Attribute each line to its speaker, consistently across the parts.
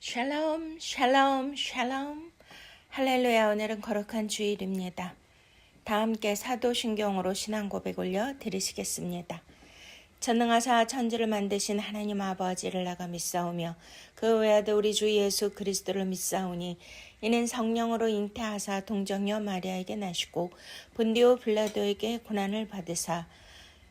Speaker 1: 샬롬, 샬롬, 샬롬. 할렐루야, 오늘은 거룩한 주일입니다. 다 함께 사도신경으로 신앙 고백 올려 드리시겠습니다. 전능하사 천지를 만드신 하나님 아버지를 나가 믿사오며 그 외아들 우리 주 예수 그리스도를 믿사오니 이는 성령으로 잉태하사 동정녀 마리아에게 나시고 본디오 빌라도에게 고난을 받으사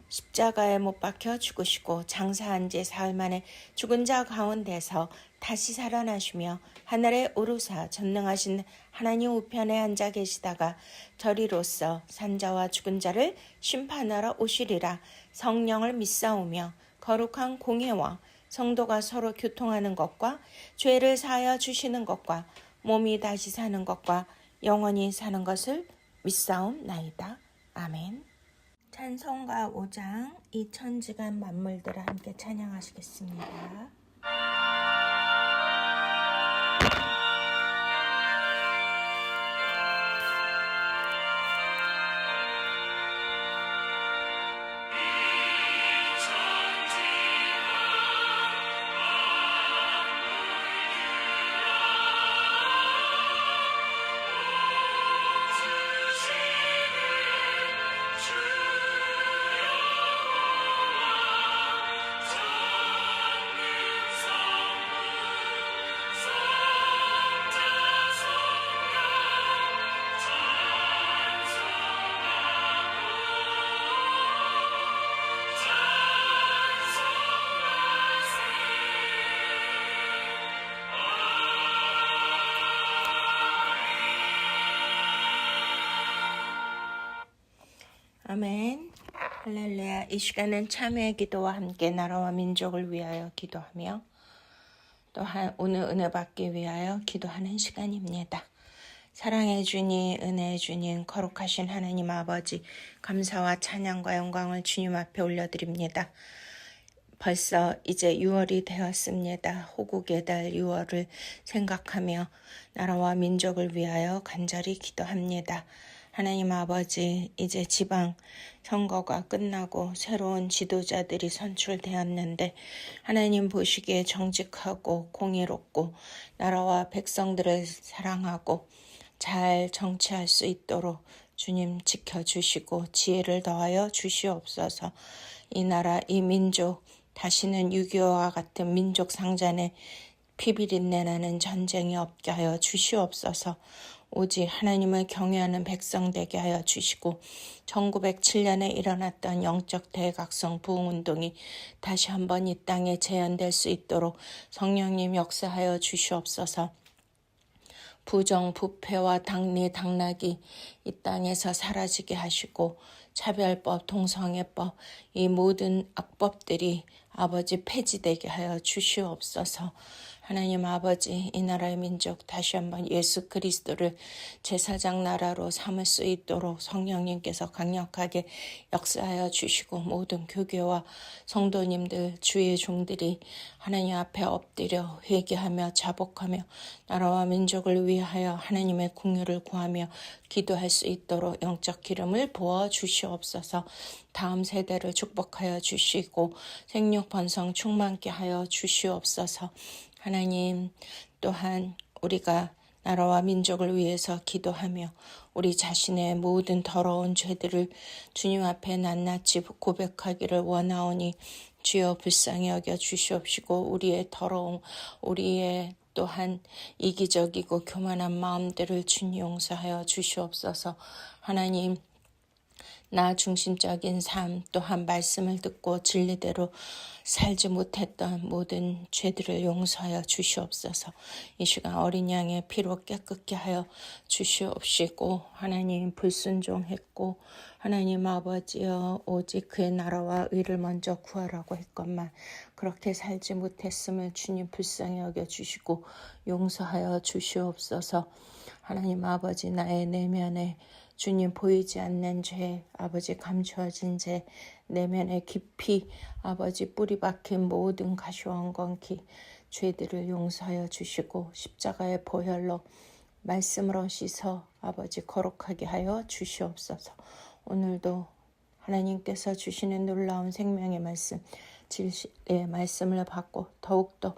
Speaker 1: 십자가에 못 박혀 죽으시고 장사한 지 사흘 만에 죽은 자 가운데서 다시 살아나시며 하늘에 오르사 전능하신 하나님 우편에 앉아 계시다가 저리로서 산자와 죽은 자를 심판하러 오시리라. 성령을 믿사오며 거룩한 공예와 성도가 서로 교통하는 것과 죄를 사하여 주시는 것과 몸이 다시 사는 것과 영원히 사는 것을 믿사옵나이다. 아멘. 찬송가 5장 이 천지간 만물들을 함께 찬양하시겠습니다. 아멘. 할렐루야. 이 시간은 참회의 기도와 함께 나라와 민족을 위하여 기도하며 또한 오늘 은혜 받기 위하여 기도하는 시간입니다. 사랑의 주님, 은혜의 주님, 거룩하신 하나님 아버지, 감사와 찬양과 영광을 주님 앞에 올려드립니다. 벌써 이제 6월이 되었습니다. 호국의 달 6월을 생각하며 나라와 민족을 위하여 간절히 기도합니다. 하나님 아버지, 이제 지방 선거가 끝나고 새로운 지도자들이 선출되었는데 하나님 보시기에 정직하고 공의롭고 나라와 백성들을 사랑하고 잘 정치할 수 있도록 주님 지켜주시고 지혜를 더하여 주시옵소서. 이 나라, 이 민족 다시는 6.25와 같은 민족 상잔에 피비린내 나는 전쟁이 없게 하여 주시옵소서. 오직 하나님을 경외하는 백성 되게 하여 주시고 1907년에 일어났던 영적 대각성 부흥운동이 다시 한번 이 땅에 재현될 수 있도록 성령님 역사하여 주시옵소서. 부정, 부패와 당리, 당락이 이 땅에서 사라지게 하시고 차별법, 동성애법, 이 모든 악법들이 아버지 폐지되게 하여 주시옵소서. 하나님 아버지, 이 나라의 민족 다시 한번 예수 그리스도를 제사장 나라로 삼을 수 있도록 성령님께서 강력하게 역사하여 주시고 모든 교계와 성도님들, 주의 종들이 하나님 앞에 엎드려 회개하며 자복하며 나라와 민족을 위하여 하나님의 긍휼을 구하며 기도할 수 있도록 영적 기름을 부어 주시옵소서. 다음 세대를 축복하여 주시고 생육 번성 충만케 하여 주시옵소서. 하나님, 또한 우리가 나라와 민족을 위해서 기도하며 우리 자신의 모든 더러운 죄들을 주님 앞에 낱낱이 고백하기를 원하오니 주여 불쌍히 여겨 주시옵시고 우리의 더러움, 우리의 또한 이기적이고 교만한 마음들을 주님 용서하여 주시옵소서. 하나님, 나 중심적인 삶 또한 말씀을 듣고 진리대로 살지 못했던 모든 죄들을 용서하여 주시옵소서. 이 시간 어린 양의 피로 깨끗게 하여 주시옵시고 하나님 불순종했고 하나님 아버지여 오직 그의 나라와 의를 먼저 구하라고 했건만 그렇게 살지 못했음을 주님 불쌍히 여겨주시고 용서하여 주시옵소서. 하나님 아버지 나의 내면에 주님 보이지 않는 죄, 아버지 감추어진 죄, 내면에 깊이 아버지 뿌리 박힌 모든 가시원건기 죄들을 용서하여 주시고 십자가의 보혈로 말씀으로 씻어 아버지 거룩하게 하여 주시옵소서. 오늘도 하나님께서 주시는 놀라운 생명의 말씀, 진리의 말씀을 받고 더욱더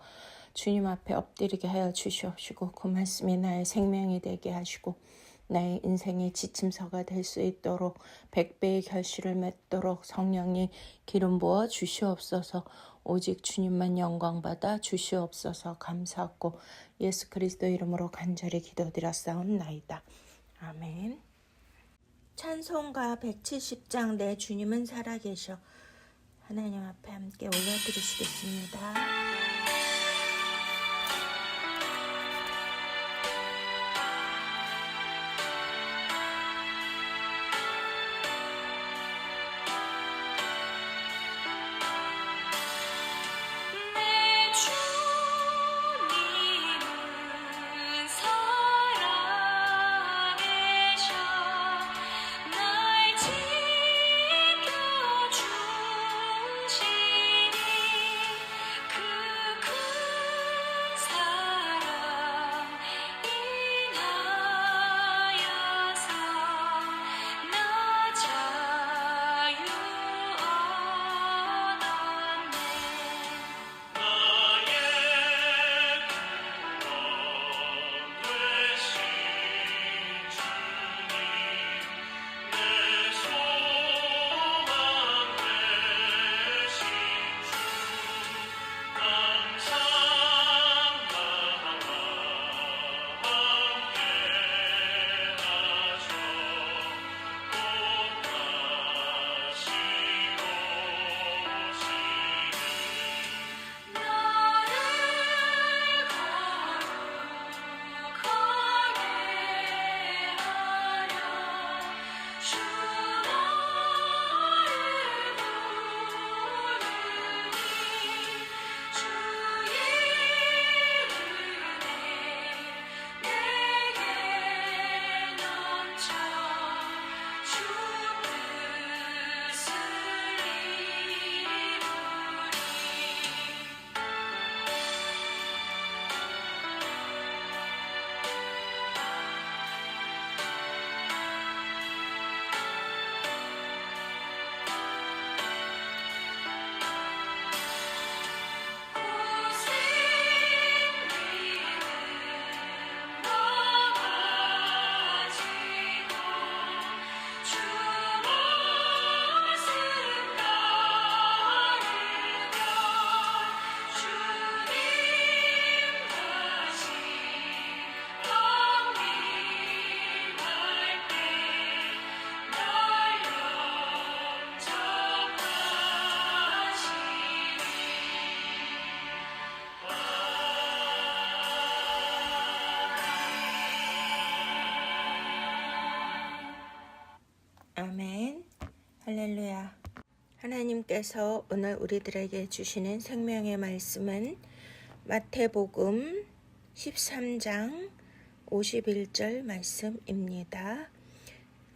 Speaker 1: 주님 앞에 엎드리게 하여 주시옵시고 그 말씀이 나의 생명이 되게 하시고 나의 인생의 지침서가 될 수 있도록 100배의 결실을 맺도록 성령이 기름 부어 주시옵소서. 오직 주님만 영광받아 주시옵소서. 감사하고 예수 그리스도 이름으로 간절히 기도드렸사옵나이다. 아멘. 찬송가 170장 내 주님은 살아계셔. 하나님 앞에 함께 올려드리시겠습니다. 아멘. 할렐루야. 하나님께서 오늘 우리들에게 주시는 생명의 말씀은 마태복음 13장 51절 말씀입니다.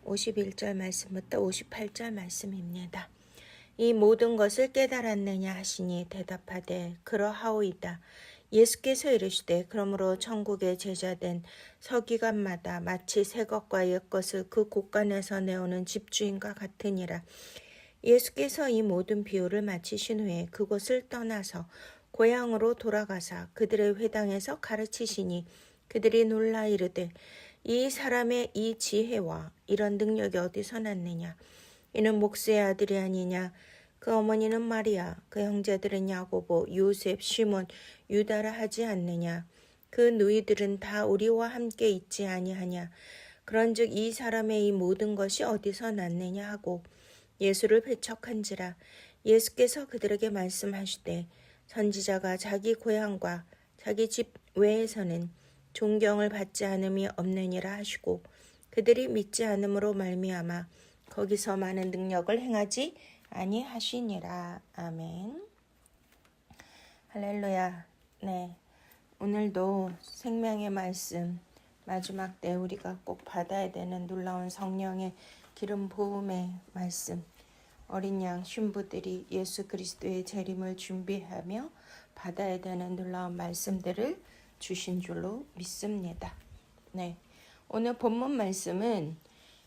Speaker 1: 51절 말씀부터 58절 말씀입니다. 이 모든 것을 깨달았느냐 하시니 대답하되 그러하오이다. 예수께서 이르시되 그러므로 천국의 제자된 서기관마다 마치 새 것과 옛 것을 그 곳간에서 내오는 집주인과 같으니라. 예수께서 이 모든 비유를 마치신 후에 그곳을 떠나서 고향으로 돌아가사 그들의 회당에서 가르치시니 그들이 놀라 이르되 이 사람의 이 지혜와 이런 능력이 어디서 났느냐. 이는 목수의 아들이 아니냐. 그 어머니는 마리아, 그 형제들은 야고보, 요셉, 시몬, 유다라 하지 않느냐. 그 누이들은 다 우리와 함께 있지 아니하냐. 그런즉 이 사람의 이 모든 것이 어디서 났느냐 하고 예수를 배척한지라. 예수께서 그들에게 말씀하시되 선지자가 자기 고향과 자기 집 외에서는 존경을 받지 않음이 없느니라 하시고 그들이 믿지 않음으로 말미암아 거기서 많은 능력을 행하지 아니하시니라. 아멘. 할렐루야. 네, 오늘도 생명의 말씀 마지막 때 우리가 꼭 받아야 되는 놀라운 성령의 기름 부음의 말씀, 어린 양 신부들이 예수 그리스도의 재림을 준비하며 받아야 되는 놀라운 말씀들을 주신 줄로 믿습니다. 네, 오늘 본문 말씀은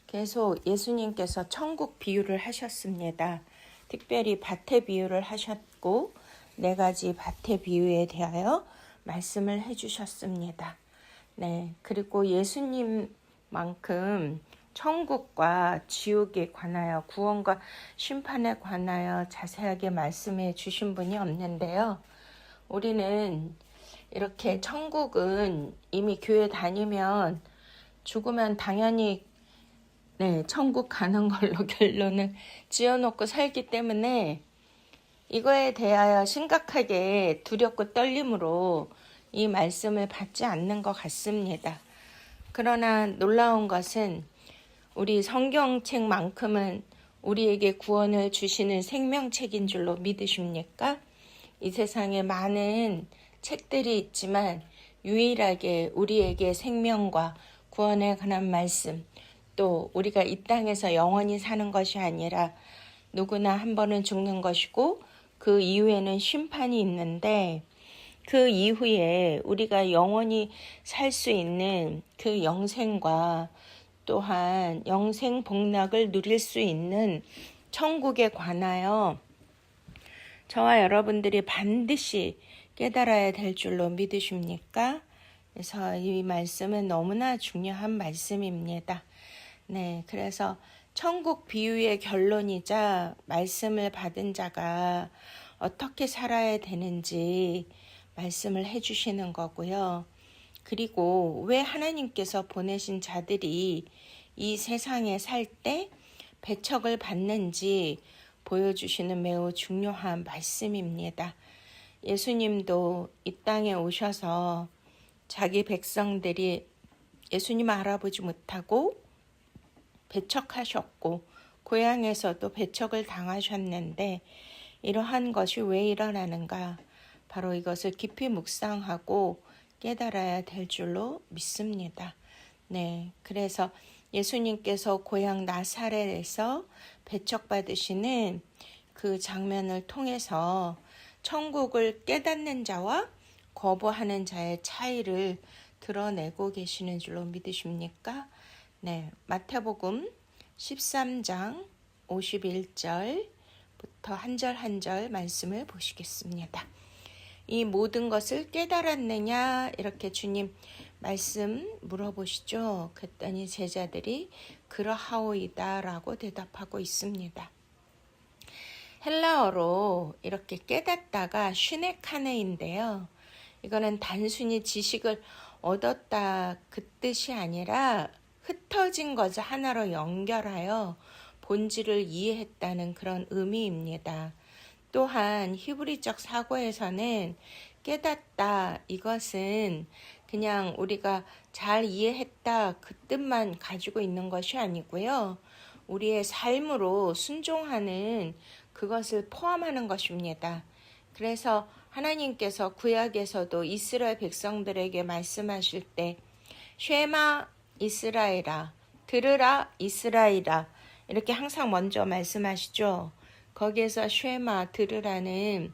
Speaker 1: 계속 예수님께서 천국 비유를 하셨습니다. 특별히 밭의 비유를 하셨고 4가지 밭의 비유에 대하여 말씀을 해주셨습니다. 네, 그리고 예수님만큼 천국과 지옥에 관하여 구원과 심판에 관하여 자세하게 말씀해 주신 분이 없는데요. 우리는 이렇게 천국은 이미 교회 다니면 죽으면 당연히 천국 가는 걸로 결론을 지어놓고 살기 때문에 이거에 대하여 심각하게 두렵고 떨림으로 이 말씀을 받지 않는 것 같습니다. 그러나 놀라운 것은 우리 성경책만큼은 우리에게 구원을 주시는 생명책인 줄로 믿으십니까? 이 세상에 많은 책들이 있지만 유일하게 우리에게 생명과 구원에 관한 말씀, 또 우리가 이 땅에서 영원히 사는 것이 아니라 누구나 한 번은 죽는 것이고 그 이후에는 심판이 있는데 그 이후에 우리가 영원히 살 수 있는 그 영생과 또한 영생 복락을 누릴 수 있는 천국에 관하여 저와 여러분들이 반드시 깨달아야 될 줄로 믿으십니까? 그래서 이 말씀은 너무나 중요한 말씀입니다. 네, 그래서 천국 비유의 결론이자 말씀을 받은 자가 어떻게 살아야 되는지 말씀을 해주시는 거고요. 그리고 왜 하나님께서 보내신 자들이 이 세상에 살 때 배척을 받는지 보여주시는 매우 중요한 말씀입니다. 예수님도 이 땅에 오셔서 자기 백성들이 예수님을 알아보지 못하고 배척하셨고 고향에서도 배척을 당하셨는데 이러한 것이 왜 일어나는가? 바로 이것을 깊이 묵상하고 깨달아야 될 줄로 믿습니다. 네, 그래서 예수님께서 고향 나사렛에서 배척받으시는 그 장면을 통해서 천국을 깨닫는 자와 거부하는 자의 차이를 드러내고 계시는 줄로 믿으십니까? 네, 마태복음 13장 51절부터 한 절 한 절 말씀을 보시겠습니다. 이 모든 것을 깨달았느냐 이렇게 주님 말씀 물어보시죠. 그랬더니 제자들이 그러하오이다 라고 대답하고 있습니다. 헬라어로 이렇게 깨닫다가 슈네카네인데요. 이거는 단순히 지식을 얻었다 그 뜻이 아니라 흩어진 것을 하나로 연결하여 본질을 이해했다는 그런 의미입니다. 또한 히브리적 사고에서는 깨닫다 이것은 그냥 우리가 잘 이해했다 그 뜻만 가지고 있는 것이 아니고요. 우리의 삶으로 순종하는 그것을 포함하는 것입니다. 그래서 하나님께서 구약에서도 이스라엘 백성들에게 말씀하실 때 쉐마 이스라엘아, 들으라 이스라엘아 이렇게 항상 먼저 말씀하시죠. 거기에서 쉐마 들으라는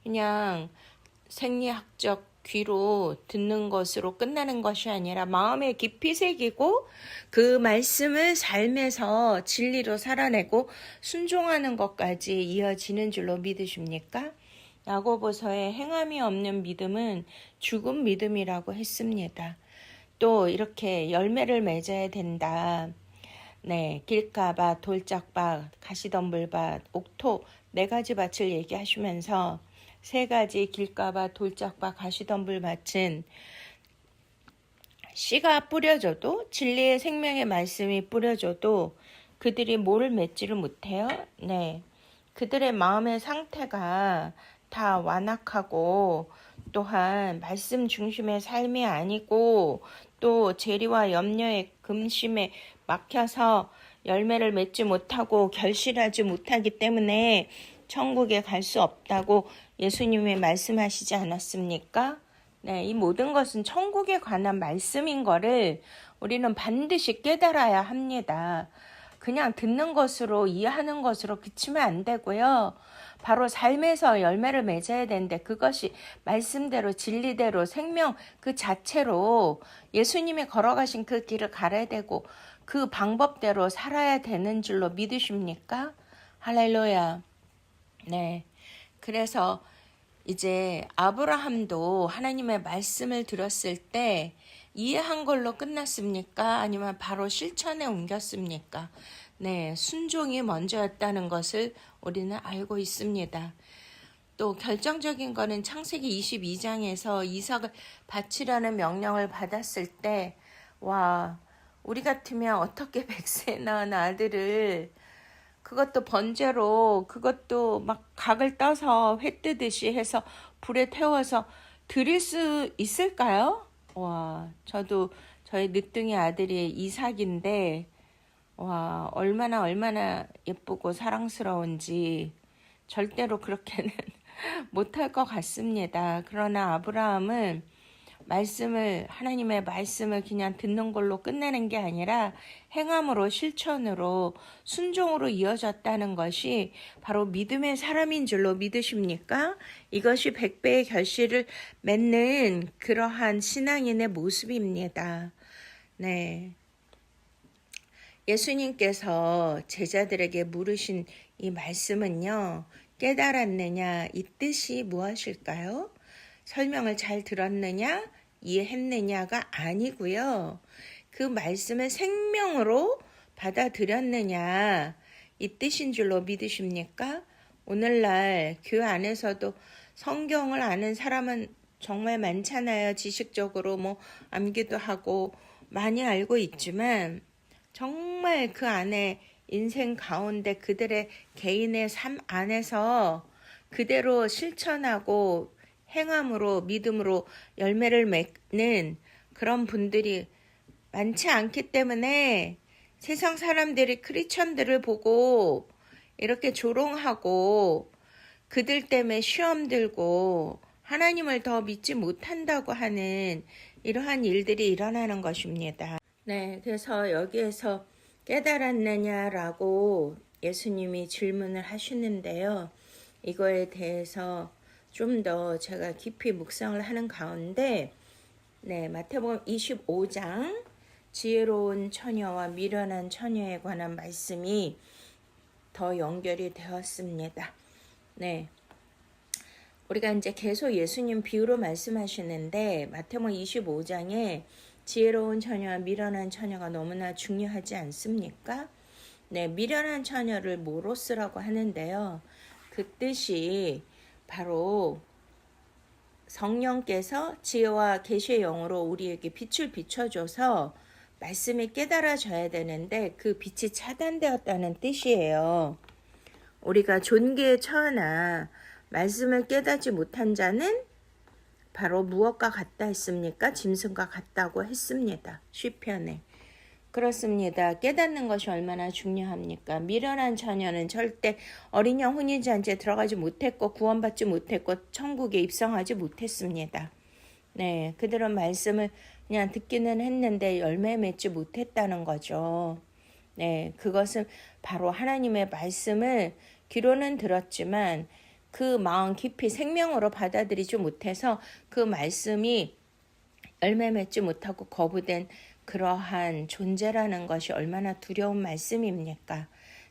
Speaker 1: 그냥 생리학적 귀로 듣는 것으로 끝나는 것이 아니라 마음에 깊이 새기고 그 말씀을 삶에서 진리로 살아내고 순종하는 것까지 이어지는 줄로 믿으십니까? 야고보서에 행함이 없는 믿음은 죽은 믿음이라고 했습니다. 또 이렇게 열매를 맺어야 된다. 네, 길가밭, 돌짝밭, 가시덤불밭, 옥토 4가지 밭을 얘기하시면서 3가지 길가밭, 돌짝밭, 가시덤불밭은 씨가 뿌려져도 진리의 생명의 말씀이 뿌려져도 그들이 뭐를 맺지를 못해요. 네, 그들의 마음의 상태가 다 완악하고 또한 말씀 중심의 삶이 아니고 또 재리와 염려의 금심에 막혀서 열매를 맺지 못하고 결실하지 못하기 때문에 천국에 갈 수 없다고 예수님이 말씀하시지 않았습니까? 네, 이 모든 것은 천국에 관한 말씀인 거를 우리는 반드시 깨달아야 합니다. 그냥 듣는 것으로 이해하는 것으로 그치면 안 되고요. 바로 삶에서 열매를 맺어야 되는데 그것이 말씀대로 진리대로 생명 그 자체로 예수님이 걸어가신 그 길을 가야 되고 그 방법대로 살아야 되는 줄로 믿으십니까? 할렐루야. 네. 그래서 이제 아브라함도 하나님의 말씀을 들었을 때 이해한 걸로 끝났습니까? 아니면 바로 실천에 옮겼습니까? 네, 순종이 먼저였다는 것을 우리는 알고 있습니다. 또 결정적인 거는 창세기 22장에서 이삭을 바치라는 명령을 받았을 때, 와, 우리 같으면 어떻게 100세 낳은 아들을 그것도 번제로 그것도 막 각을 떠서 회 뜨듯이 해서 불에 태워서 드릴 수 있을까요? 와, 저도 저희 늦둥이 아들이 이삭인데 와, 얼마나 예쁘고 사랑스러운지 절대로 그렇게는 못할 것 같습니다. 그러나 아브라함은 하나님의 말씀을 그냥 듣는 걸로 끝내는 게 아니라 행함으로 실천으로 순종으로 이어졌다는 것이 바로 믿음의 사람인 줄로 믿으십니까? 이것이 100배의 결실을 맺는 그러한 신앙인의 모습입니다. 네. 예수님께서 제자들에게 물으신 이 말씀은요, 깨달았느냐, 이 뜻이 무엇일까요? 설명을 잘 들었느냐, 이해했느냐가 아니고요. 그 말씀을 생명으로 받아들였느냐, 이 뜻인 줄로 믿으십니까? 오늘날 교회 안에서도 성경을 아는 사람은 정말 많잖아요. 지식적으로 뭐 암기도 하고 많이 알고 있지만 정말 그 안에 인생 가운데 그들의 개인의 삶 안에서 그대로 실천하고 행함으로 믿음으로 열매를 맺는 그런 분들이 많지 않기 때문에 세상 사람들이 크리스천들을 보고 이렇게 조롱하고 그들 때문에 시험 들고 하나님을 더 믿지 못한다고 하는 이러한 일들이 일어나는 것입니다. 네, 그래서 여기에서 깨달았느냐라고 예수님이 질문을 하시는데요. 이거에 대해서 좀 더 제가 깊이 묵상을 하는 가운데 네, 마태복음 25장 지혜로운 처녀와 미련한 처녀에 관한 말씀이 더 연결이 되었습니다. 네. 우리가 이제 계속 예수님 비유로 말씀하시는데 마태복음 25장에 지혜로운 처녀와 미련한 처녀가 너무나 중요하지 않습니까? 네, 미련한 처녀를 모로스라고 하는데요. 그 뜻이 바로 성령께서 지혜와 계시의 영으로 우리에게 빛을 비춰줘서 말씀이 깨달아져야 되는데 그 빛이 차단되었다는 뜻이에요. 우리가 존귀에 처하나 말씀을 깨닫지 못한 자는 바로 무엇과 같다 했습니까? 짐승과 같다고 했습니다. 시편에. 그렇습니다. 깨닫는 것이 얼마나 중요합니까? 미련한 처녀는 절대 어린 양 혼인잔치에 들어가지 못했고 구원받지 못했고 천국에 입성하지 못했습니다. 네, 그들은 말씀을 그냥 듣기는 했는데 열매 맺지 못했다는 거죠. 네, 그것은 바로 하나님의 말씀을 귀로는 들었지만 그 마음 깊이 생명으로 받아들이지 못해서 그 말씀이 열매 맺지 못하고 거부된 그러한 존재라는 것이 얼마나 두려운 말씀입니까?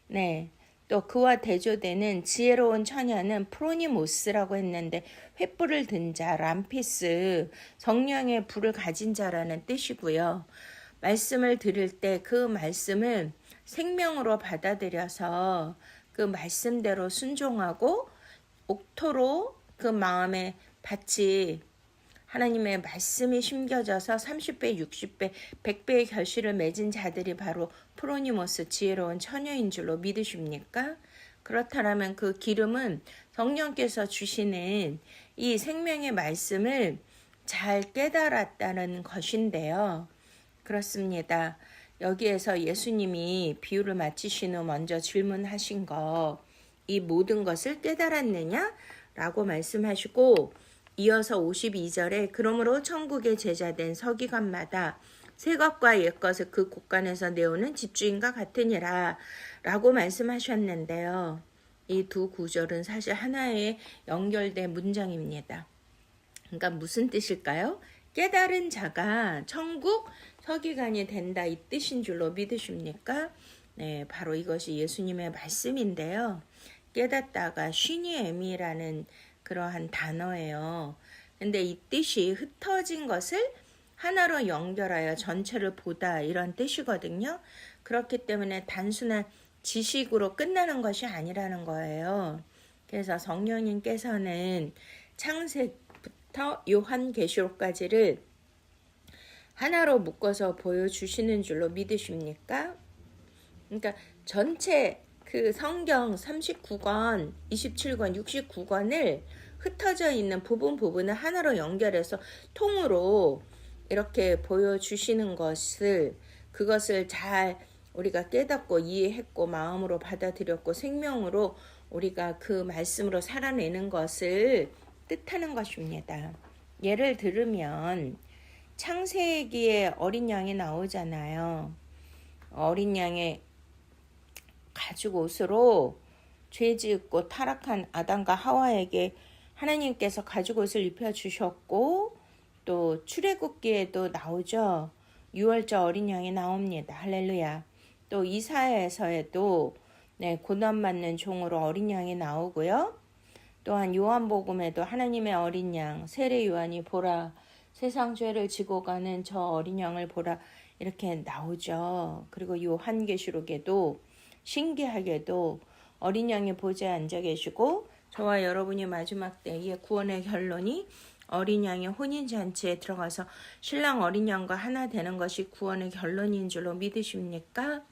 Speaker 1: 네. 또 그와 대조되는 지혜로운 처녀는 프로니모스라고 했는데 횃불을 든 자, 람피스, 성령의 불을 가진 자라는 뜻이고요. 말씀을 들을 때 그 말씀을 생명으로 받아들여서 그 말씀대로 순종하고 옥토로 그 마음에 밭이 하나님의 말씀이 심겨져서 30배, 60배, 100배의 결실을 맺은 자들이 바로 프로니모스 지혜로운 처녀인 줄로 믿으십니까? 그렇다면 그 기름은 성령께서 주시는 이 생명의 말씀을 잘 깨달았다는 것인데요. 그렇습니다. 여기에서 예수님이 비유를 마치신 후 먼저 질문하신 거, 이 모든 것을 깨달았느냐? 라고 말씀하시고 이어서 52절에 그러므로 천국의 제자된 서기관마다 새 것과 옛 것을 그 곳간에서 내오는 집주인과 같으니라 라고 말씀하셨는데요. 이 두 구절은 사실 하나의 연결된 문장입니다. 그러니까 무슨 뜻일까요? 깨달은 자가 천국 서기관이 된다 이 뜻인 줄로 믿으십니까? 네, 바로 이것이 예수님의 말씀인데요. 깨닫다가 쉬니에미라는 그러한 단어예요. 근데 이 뜻이 흩어진 것을 하나로 연결하여 전체를 보다 이런 뜻이거든요. 그렇기 때문에 단순한 지식으로 끝나는 것이 아니라는 거예요. 그래서 성령님께서는 창세부터 요한계시록까지를 하나로 묶어서 보여주시는 줄로 믿으십니까? 그러니까 전체 그 성경 39권, 27권, 69권을 흩어져 있는 부분을 하나로 연결해서 통으로 이렇게 보여주시는 그것을 잘 우리가 깨닫고 이해했고 마음으로 받아들였고 생명으로 우리가 그 말씀으로 살아내는 것을 뜻하는 것입니다. 예를 들으면 창세기에 어린 양이 나오잖아요. 어린 양의 가죽 옷으로 죄짓고 타락한 아담과 하와에게 하나님께서 가죽 옷을 입혀주셨고 또 출애굽기에도 나오죠. 6월절 어린 양이 나옵니다. 할렐루야. 또 이사야에서에도 고난받는 종으로 어린 양이 나오고요. 또한 요한복음에도 하나님의 어린 양 세례 요한이 보라 세상 죄를 지고 가는 저 어린 양을 보라 이렇게 나오죠. 그리고 요한계시록에도 신기하게도 어린 양의 보좌에 앉아 계시고 저와 여러분이 마지막 때의 구원의 결론이 어린 양의 혼인잔치에 들어가서 신랑 어린 양과 하나 되는 것이 구원의 결론인 줄로 믿으십니까?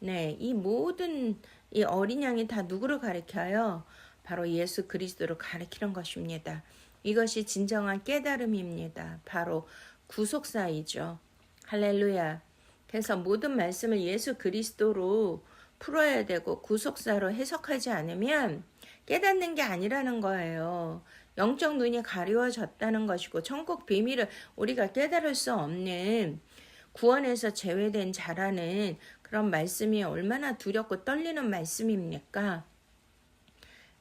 Speaker 1: 네, 이 모든 이 어린 양이 다 누구를 가리켜요? 바로 예수 그리스도를 가리키는 것입니다. 이것이 진정한 깨달음입니다. 바로 구속사이죠. 할렐루야. 그래서 모든 말씀을 예수 그리스도로 풀어야 되고 구속사로 해석하지 않으면 깨닫는 게 아니라는 거예요. 영적 눈이 가리워졌다는 것이고 천국 비밀을 우리가 깨달을 수 없는 구원에서 제외된 자라는 그런 말씀이 얼마나 두렵고 떨리는 말씀입니까?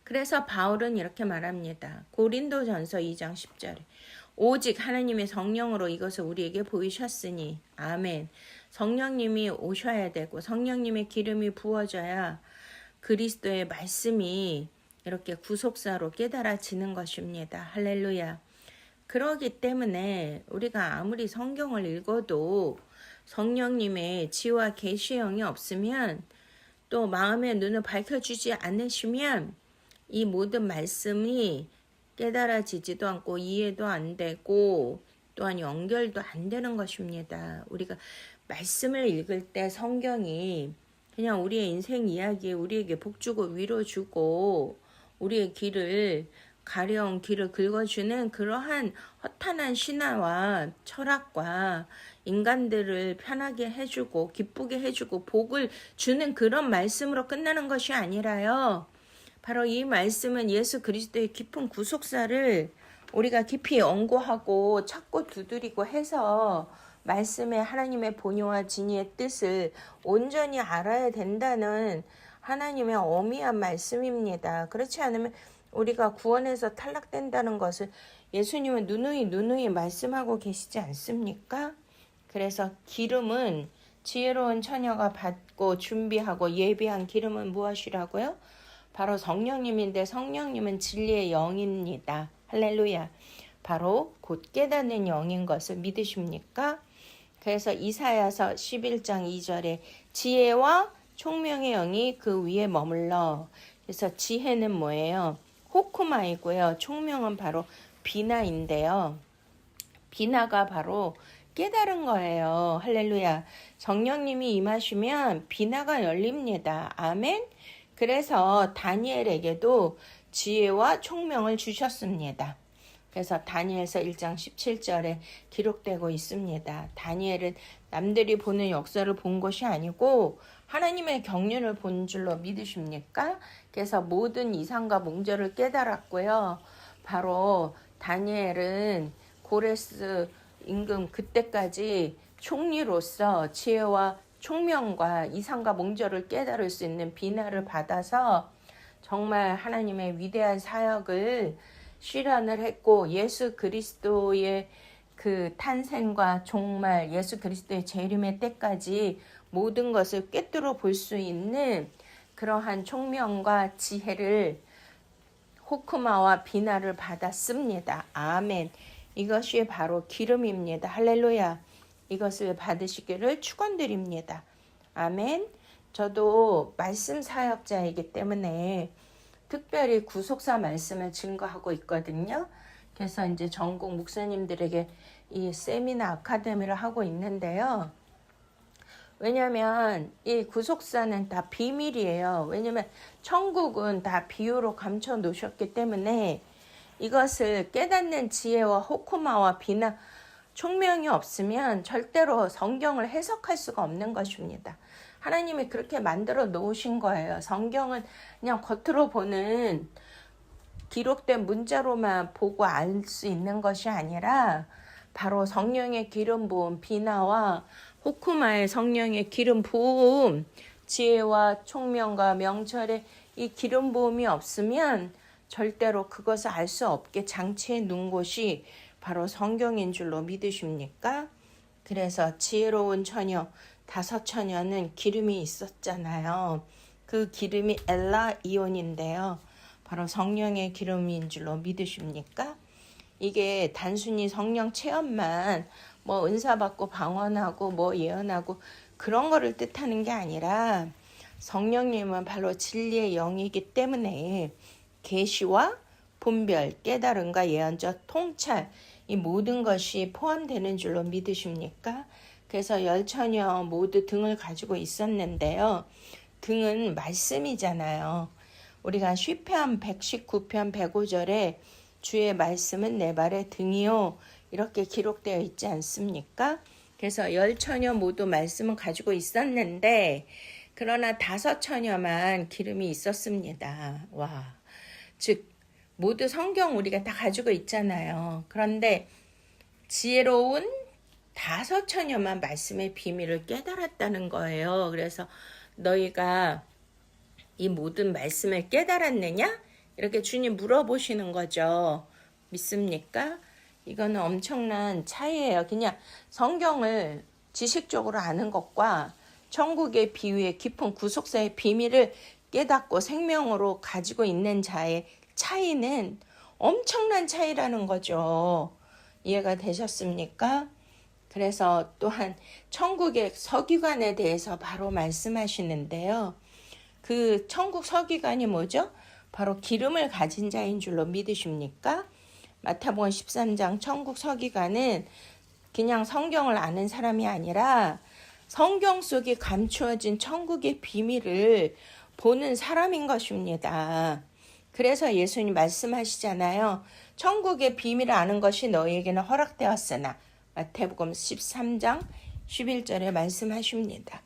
Speaker 1: 그래서 바울은 이렇게 말합니다. 고린도전서 2장 10절에 오직 하나님의 성령으로 이것을 우리에게 보이셨으니 아멘. 성령님이 오셔야 되고 성령님의 기름이 부어져야 그리스도의 말씀이 이렇게 구속사로 깨달아지는 것입니다. 할렐루야. 그러기 때문에 우리가 아무리 성경을 읽어도 성령님의 지와 계시의 영이 없으면 또 마음의 눈을 밝혀주지 않으시면 이 모든 말씀이 깨달아지지도 않고 이해도 안 되고 또한 연결도 안 되는 것입니다. 우리가 말씀을 읽을 때 성경이 그냥 우리의 인생 이야기에 우리에게 복주고 위로주고 우리의 길을 가려운 길을 긁어주는 그러한 허탄한 신화와 철학과 인간들을 편하게 해주고 기쁘게 해주고 복을 주는 그런 말씀으로 끝나는 것이 아니라요. 바로 이 말씀은 예수 그리스도의 깊은 구속사를 우리가 깊이 연구하고 찾고 두드리고 해서 말씀의 하나님의 본의와 진의의 뜻을 온전히 알아야 된다는 하나님의 어미한 말씀입니다. 그렇지 않으면 우리가 구원에서 탈락된다는 것을 예수님은 누누이 말씀하고 계시지 않습니까? 그래서 기름은 지혜로운 처녀가 받고 준비하고 예비한 기름은 무엇이라고요? 바로 성령님인데 성령님은 진리의 영입니다. 할렐루야. 바로 곧 깨닫는 영인 것을 믿으십니까? 그래서 이사야서 11장 2절에 지혜와 총명의 영이 그 위에 머물러. 그래서 지혜는 뭐예요? 호쿠마이고요. 총명은 바로 비나인데요. 비나가 바로 깨달은 거예요. 할렐루야. 성령님이 임하시면 비나가 열립니다. 아멘. 그래서 다니엘에게도 지혜와 총명을 주셨습니다. 그래서 다니엘서 1장 17절에 기록되고 있습니다. 다니엘은 남들이 보는 역사를 본 것이 아니고 하나님의 경륜을 본 줄로 믿으십니까? 그래서 모든 이상과 몽절을 깨달았고요. 바로 다니엘은 고레스 임금 그때까지 총리로서 지혜와 총명과 이상과 몽절을 깨달을 수 있는 비나를 받아서 정말 하나님의 위대한 사역을 실현을 했고 예수 그리스도의 그 탄생과 종말 예수 그리스도의 재림의 때까지 모든 것을 꿰뚫어 볼 수 있는 그러한 총명과 지혜를 호크마와 비나를 받았습니다. 아멘. 이것이 바로 기름입니다. 할렐루야. 이것을 받으시기를 축원드립니다. 아멘. 저도 말씀 사역자이기 때문에 특별히 구속사 말씀을 증거하고 있거든요. 그래서 이제 전국 목사님들에게 이 세미나 아카데미를 하고 있는데요. 왜냐하면 이 구속사는 다 비밀이에요. 왜냐하면 천국은 다 비유로 감춰 놓으셨기 때문에 이것을 깨닫는 지혜와 호쿠마와 비나 총명이 없으면 절대로 성경을 해석할 수가 없는 것입니다. 하나님이 그렇게 만들어 놓으신 거예요. 성경은 그냥 겉으로 보는 기록된 문자로만 보고 알 수 있는 것이 아니라 바로 성령의 기름 부음 비나와 호쿠마의 성령의 기름 부음 지혜와 총명과 명철의 이 기름 부음이 없으면 절대로 그것을 알 수 없게 장치해 놓은 곳이 바로 성경인 줄로 믿으십니까? 그래서 지혜로운 처녀 5 처녀는 기름이 있었잖아요. 그 기름이 엘라이온인데요. 바로 성령의 기름인 줄로 믿으십니까? 이게 단순히 성령 체험만 뭐 은사 받고 방언하고 뭐 예언하고 그런 거를 뜻하는 게 아니라 성령님은 바로 진리의 영이기 때문에 계시와 분별, 깨달음과 예언적 통찰 이 모든 것이 포함되는 줄로 믿으십니까? 그래서 10처녀 모두 등을 가지고 있었는데요. 등은 말씀이잖아요. 우리가 시편 119편 105절에 주의 말씀은 내 발의 등이요 이렇게 기록되어 있지 않습니까? 그래서 10처녀 모두 말씀을 가지고 있었는데 그러나 5처녀만 기름이 있었습니다. 와, 즉 모두 성경 우리가 다 가지고 있잖아요. 그런데 지혜로운 5처녀만 말씀의 비밀을 깨달았다는 거예요. 그래서 너희가 이 모든 말씀을 깨달았느냐? 이렇게 주님 물어보시는 거죠. 믿습니까? 이거는 엄청난 차이예요. 그냥 성경을 지식적으로 아는 것과 천국의 비유의 깊은 구속사의 비밀을 깨닫고 생명으로 가지고 있는 자의 차이는 엄청난 차이라는 거죠. 이해가 되셨습니까? 그래서 또한 천국의 서기관에 대해서 바로 말씀하시는데요. 그 천국 서기관이 뭐죠? 바로 기름을 가진 자인 줄로 믿으십니까? 마태복음 13장 천국 서기관은 그냥 성경을 아는 사람이 아니라 성경 속에 감추어진 천국의 비밀을 보는 사람인 것입니다. 그래서 예수님 말씀하시잖아요. 천국의 비밀을 아는 것이 너희에게는 허락되었으나 마태복음 13장 11절에 말씀하십니다.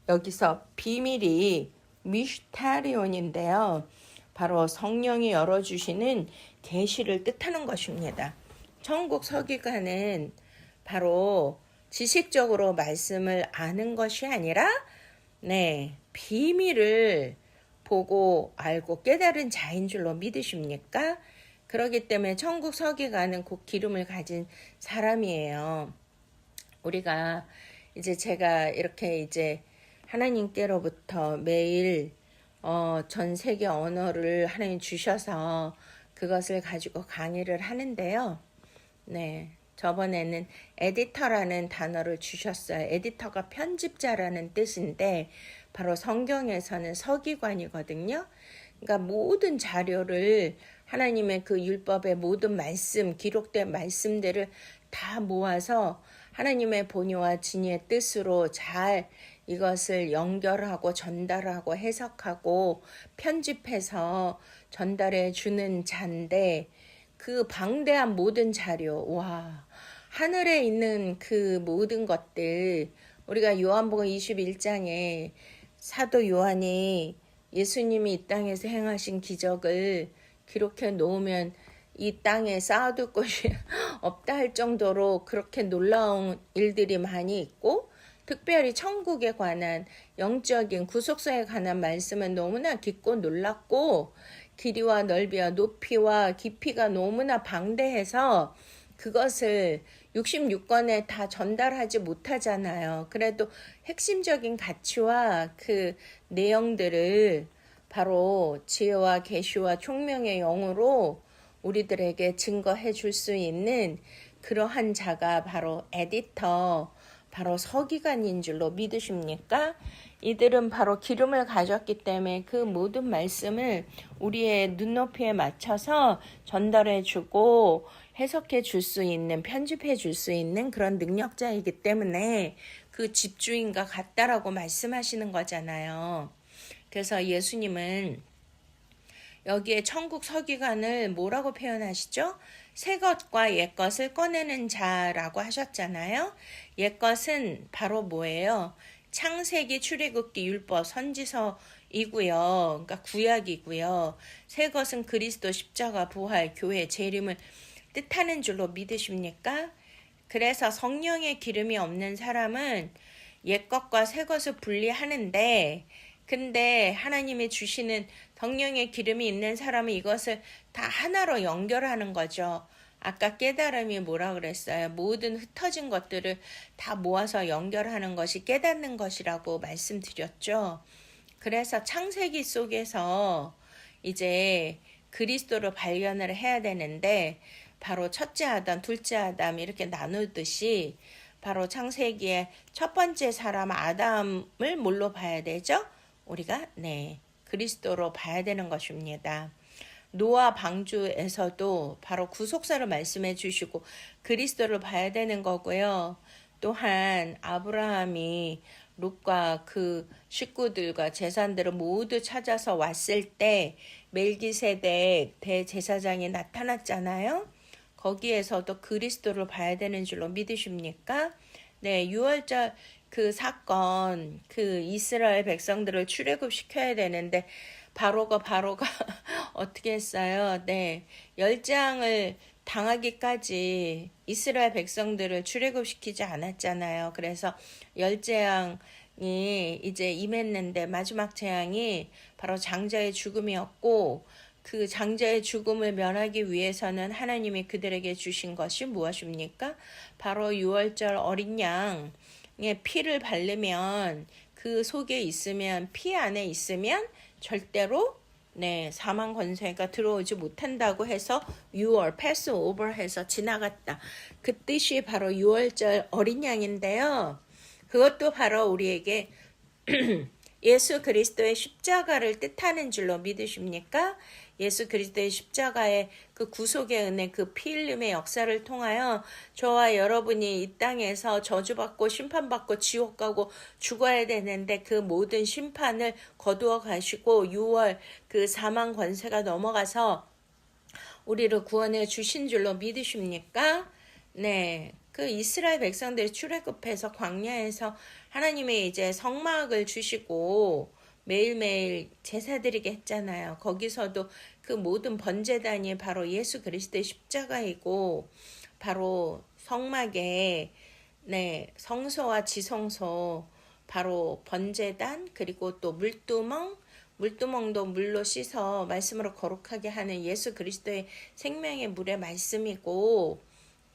Speaker 1: 여기서 비밀이 미슈타리온인데요. 바로 성령이 열어주시는 계시를 뜻하는 것입니다. 천국 서기관은 바로 지식적으로 말씀을 아는 것이 아니라 비밀을 보고 알고 깨달은 자인 줄로 믿으십니까? 그렇기 때문에 천국 서기관은 곧 기름을 가진 사람이에요. 우리가 이제 제가 이렇게 이제 하나님께로부터 매일 전 세계 언어를 하나님 주셔서 그것을 가지고 강의를 하는데요. 저번에는 에디터라는 단어를 주셨어요. 에디터가 편집자라는 뜻인데 바로 성경에서는 서기관이거든요. 그러니까 모든 자료를 하나님의 그 율법의 모든 말씀, 기록된 말씀들을 다 모아서 하나님의 본의와 진의의 뜻으로 잘 이것을 연결하고 전달하고 해석하고 편집해서 전달해 주는 자인데 그 방대한 모든 자료, 하늘에 있는 그 모든 것들, 우리가 요한복음 21장에 사도 요한이 예수님이 이 땅에서 행하신 기적을 기록해 놓으면 이 땅에 쌓아둘 것이 없다 할 정도로 그렇게 놀라운 일들이 많이 있고, 특별히 천국에 관한 영적인 구속사에 관한 말씀은 너무나 깊고 놀랍고 길이와 넓이와 높이와 깊이가 너무나 방대해서 그것을 66권에 다 전달하지 못하잖아요. 그래도 핵심적인 가치와 그 내용들을 바로 지혜와 계시와 총명의 영으로 우리들에게 증거해 줄 수 있는 그러한 자가 바로 에디터, 바로 서기관인 줄로 믿으십니까? 이들은 바로 기름을 가졌기 때문에 그 모든 말씀을 우리의 눈높이에 맞춰서 전달해 주고 해석해 줄 수 있는, 편집해 줄 수 있는 그런 능력자이기 때문에 그 집주인과 같다라고 말씀하시는 거잖아요. 그래서 예수님은 여기에 천국 서기관을 뭐라고 표현하시죠? 새 것과 옛 것을 꺼내는 자라고 하셨잖아요. 옛 것은 바로 뭐예요? 창세기, 출애굽기, 율법, 선지서이고요. 그러니까 구약이고요. 새 것은 그리스도, 십자가, 부활, 교회, 재림을 뜻하는 줄로 믿으십니까? 그래서 성령의 기름이 없는 사람은 옛 것과 새 것을 분리하는데, 근데 하나님이 주시는 성령의 기름이 있는 사람은 이것을 다 하나로 연결하는 거죠. 아까 깨달음이 뭐라 그랬어요? 모든 흩어진 것들을 다 모아서 연결하는 것이 깨닫는 것이라고 말씀드렸죠. 그래서 창세기 속에서 이제 그리스도를 발견을 해야 되는데, 바로 첫째 아담, 둘째 아담 이렇게 나누듯이 바로 창세기의 첫 번째 사람 아담을 뭘로 봐야 되죠? 우리가 그리스도로 봐야 되는 것입니다. 노아 방주에서도 바로 구속사를 말씀해 주시고 그리스도를 봐야 되는 거고요. 또한 아브라함이 롯과 그 식구들과 재산들을 모두 찾아서 왔을 때 멜기세덱 대제사장이 나타났잖아요. 거기에서도 그리스도를 봐야 되는 줄로 믿으십니까? 네, 6월절 그 사건, 그 이스라엘 백성들을 출애굽시켜야 되는데 바로가 어떻게 했어요? 네, 열장을 당하기까지 이스라엘 백성들을 출애굽시키지 않았잖아요. 그래서 열재앙이 이제 임했는데 마지막 재앙이 바로 장자의 죽음이었고, 그 장자의 죽음을 면하기 위해서는 하나님이 그들에게 주신 것이 무엇입니까? 바로 6월절 어린 양의 피를 바르면, 그 속에 있으면, 피 안에 있으면 절대로 사망 권세가 들어오지 못한다고 해서 6월 패스 오버 해서 지나갔다. 그 뜻이 바로 6월절 어린 양인데요. 그것도 바로 우리에게 예수 그리스도의 십자가를 뜻하는 줄로 믿으십니까? 예수 그리스도의 십자가의 그 구속의 은혜, 그 피 흘림의 역사를 통하여 저와 여러분이 이 땅에서 저주받고 심판받고 지옥 가고 죽어야 되는데 그 모든 심판을 거두어 가시고 6월 그 사망 권세가 넘어가서 우리를 구원해 주신 줄로 믿으십니까? 네. 그 이스라엘 백성들이 출애굽해서 광야에서 하나님의 이제 성막을 주시고 매일매일 제사드리게 했잖아요. 거기서도 그 모든 번제단이 바로 예수 그리스도의 십자가이고, 바로 성막에 성소와 지성소, 바로 번제단, 그리고 또 물두멍도 물로 씻어 말씀으로 거룩하게 하는 예수 그리스도의 생명의 물의 말씀이고,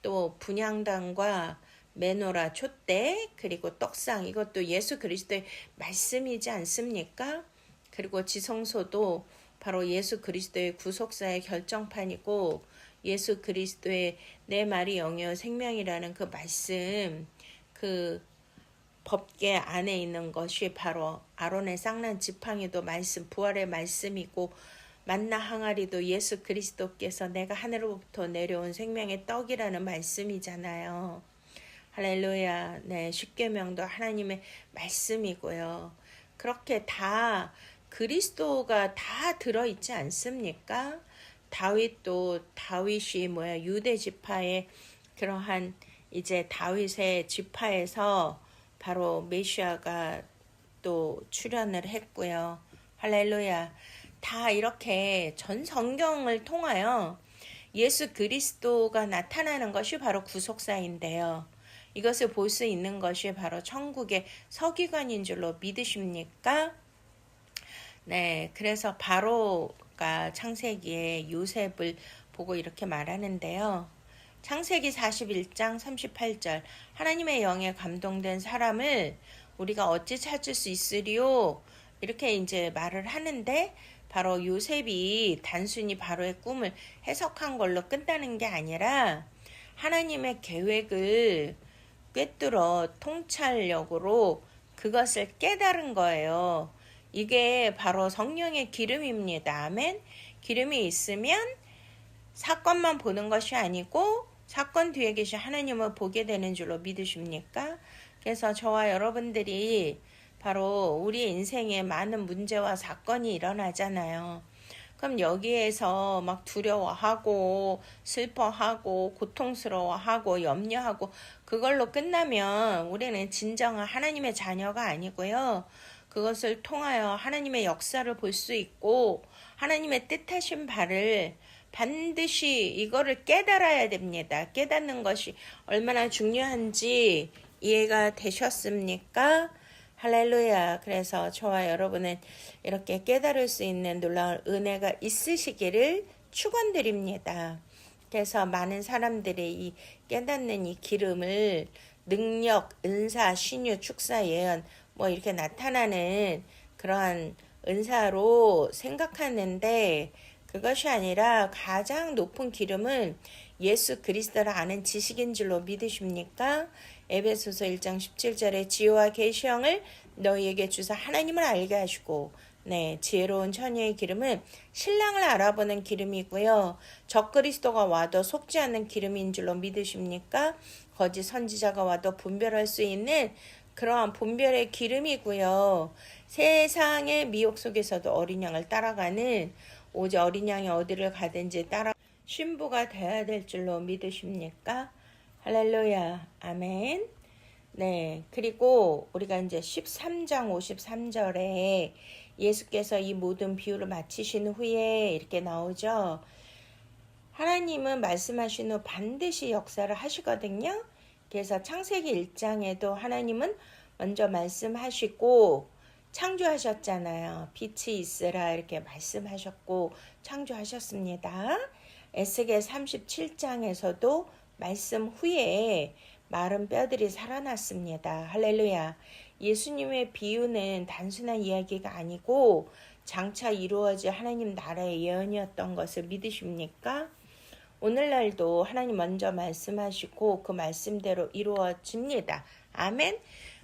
Speaker 1: 또 분향단과 메노라, 촛대, 그리고 떡상, 이것도 예수 그리스도의 말씀이지 않습니까? 그리고 지성소도 바로 예수 그리스도의 구속사의 결정판이고, 예수 그리스도의 내 말이 영이요 생명이라는 그 말씀, 그 법계 안에 있는 것이 바로 아론의 쌍난 지팡이도 말씀, 부활의 말씀이고, 만나 항아리도 예수 그리스도께서 내가 하늘로부터 내려온 생명의 떡이라는 말씀이잖아요. 할렐루야. 네, 십계명도 하나님의 말씀이고요. 그렇게 다 그리스도가 다 들어있지 않습니까? 다윗이 유대 지파의 그러한 이제 다윗의 지파에서 바로 메시아가 또 출현을 했고요. 할렐루야. 다 이렇게 전 성경을 통하여 예수 그리스도가 나타나는 것이 바로 구속사인데요. 이것을 볼 수 있는 것이 바로 천국의 서기관인 줄로 믿으십니까? 네, 그래서 바로가 창세기에 요셉을 보고 이렇게 말하는데요. 창세기 41장 38절, 하나님의 영에 감동된 사람을 우리가 어찌 찾을 수 있으리요? 이렇게 이제 말을 하는데 바로 요셉이 단순히 바로의 꿈을 해석한 걸로 끝나는 게 아니라 하나님의 계획을 꿰뚫어 통찰력으로 그것을 깨달은 거예요. 이게 바로 성령의 기름입니다. 아멘. 기름이 있으면 사건만 보는 것이 아니고 사건 뒤에 계신 하나님을 보게 되는 줄로 믿으십니까? 그래서 저와 여러분들이 바로 우리 인생에 많은 문제와 사건이 일어나잖아요. 그럼 여기에서 막 두려워하고 슬퍼하고 고통스러워하고 염려하고 그걸로 끝나면 우리는 진정한 하나님의 자녀가 아니고요. 그것을 통하여 하나님의 역사를 볼 수 있고 하나님의 뜻하신 바를 반드시 이거를 깨달아야 됩니다. 깨닫는 것이 얼마나 중요한지 이해가 되셨습니까? 할렐루야. 그래서 저와 여러분은 이렇게 깨달을 수 있는 놀라운 은혜가 있으시기를 축원드립니다. 그래서 많은 사람들이 이 깨닫는 이 기름을 능력, 은사, 신유, 축사, 예언 뭐 이렇게 나타나는 그러한 은사로 생각하는데 그것이 아니라 가장 높은 기름은 예수 그리스도를 아는 지식인 줄로 믿으십니까? 에베소서 1장 17절에 지혜와 계시형을 너희에게 주사 하나님을 알게 하시고 지혜로운 처녀의 기름은 신랑을 알아보는 기름이고요. 적그리스도가 와도 속지 않는 기름인 줄로 믿으십니까? 거짓 선지자가 와도 분별할 수 있는 그러한 분별의 기름이고요. 세상의 미혹 속에서도 어린 양을 따라가는 오직 어린 양이 어디를 가든지 따라 신부가 되어야 될 줄로 믿으십니까? 할렐루야. 아멘. 그리고 우리가 이제 13장 53절에 예수께서 이 모든 비유를 마치신 후에 이렇게 나오죠. 하나님은 말씀하신 후 반드시 역사를 하시거든요. 그래서 창세기 1장에도 하나님은 먼저 말씀하시고 창조하셨잖아요. 빛이 있으라 이렇게 말씀하셨고 창조하셨습니다. 에스겔 37장에서도 말씀 후에 마른 뼈들이 살아났습니다. 할렐루야. 예수님의 비유는 단순한 이야기가 아니고 장차 이루어질 하나님 나라의 예언이었던 것을 믿으십니까? 오늘날도 하나님 먼저 말씀하시고 그 말씀대로 이루어집니다. 아멘.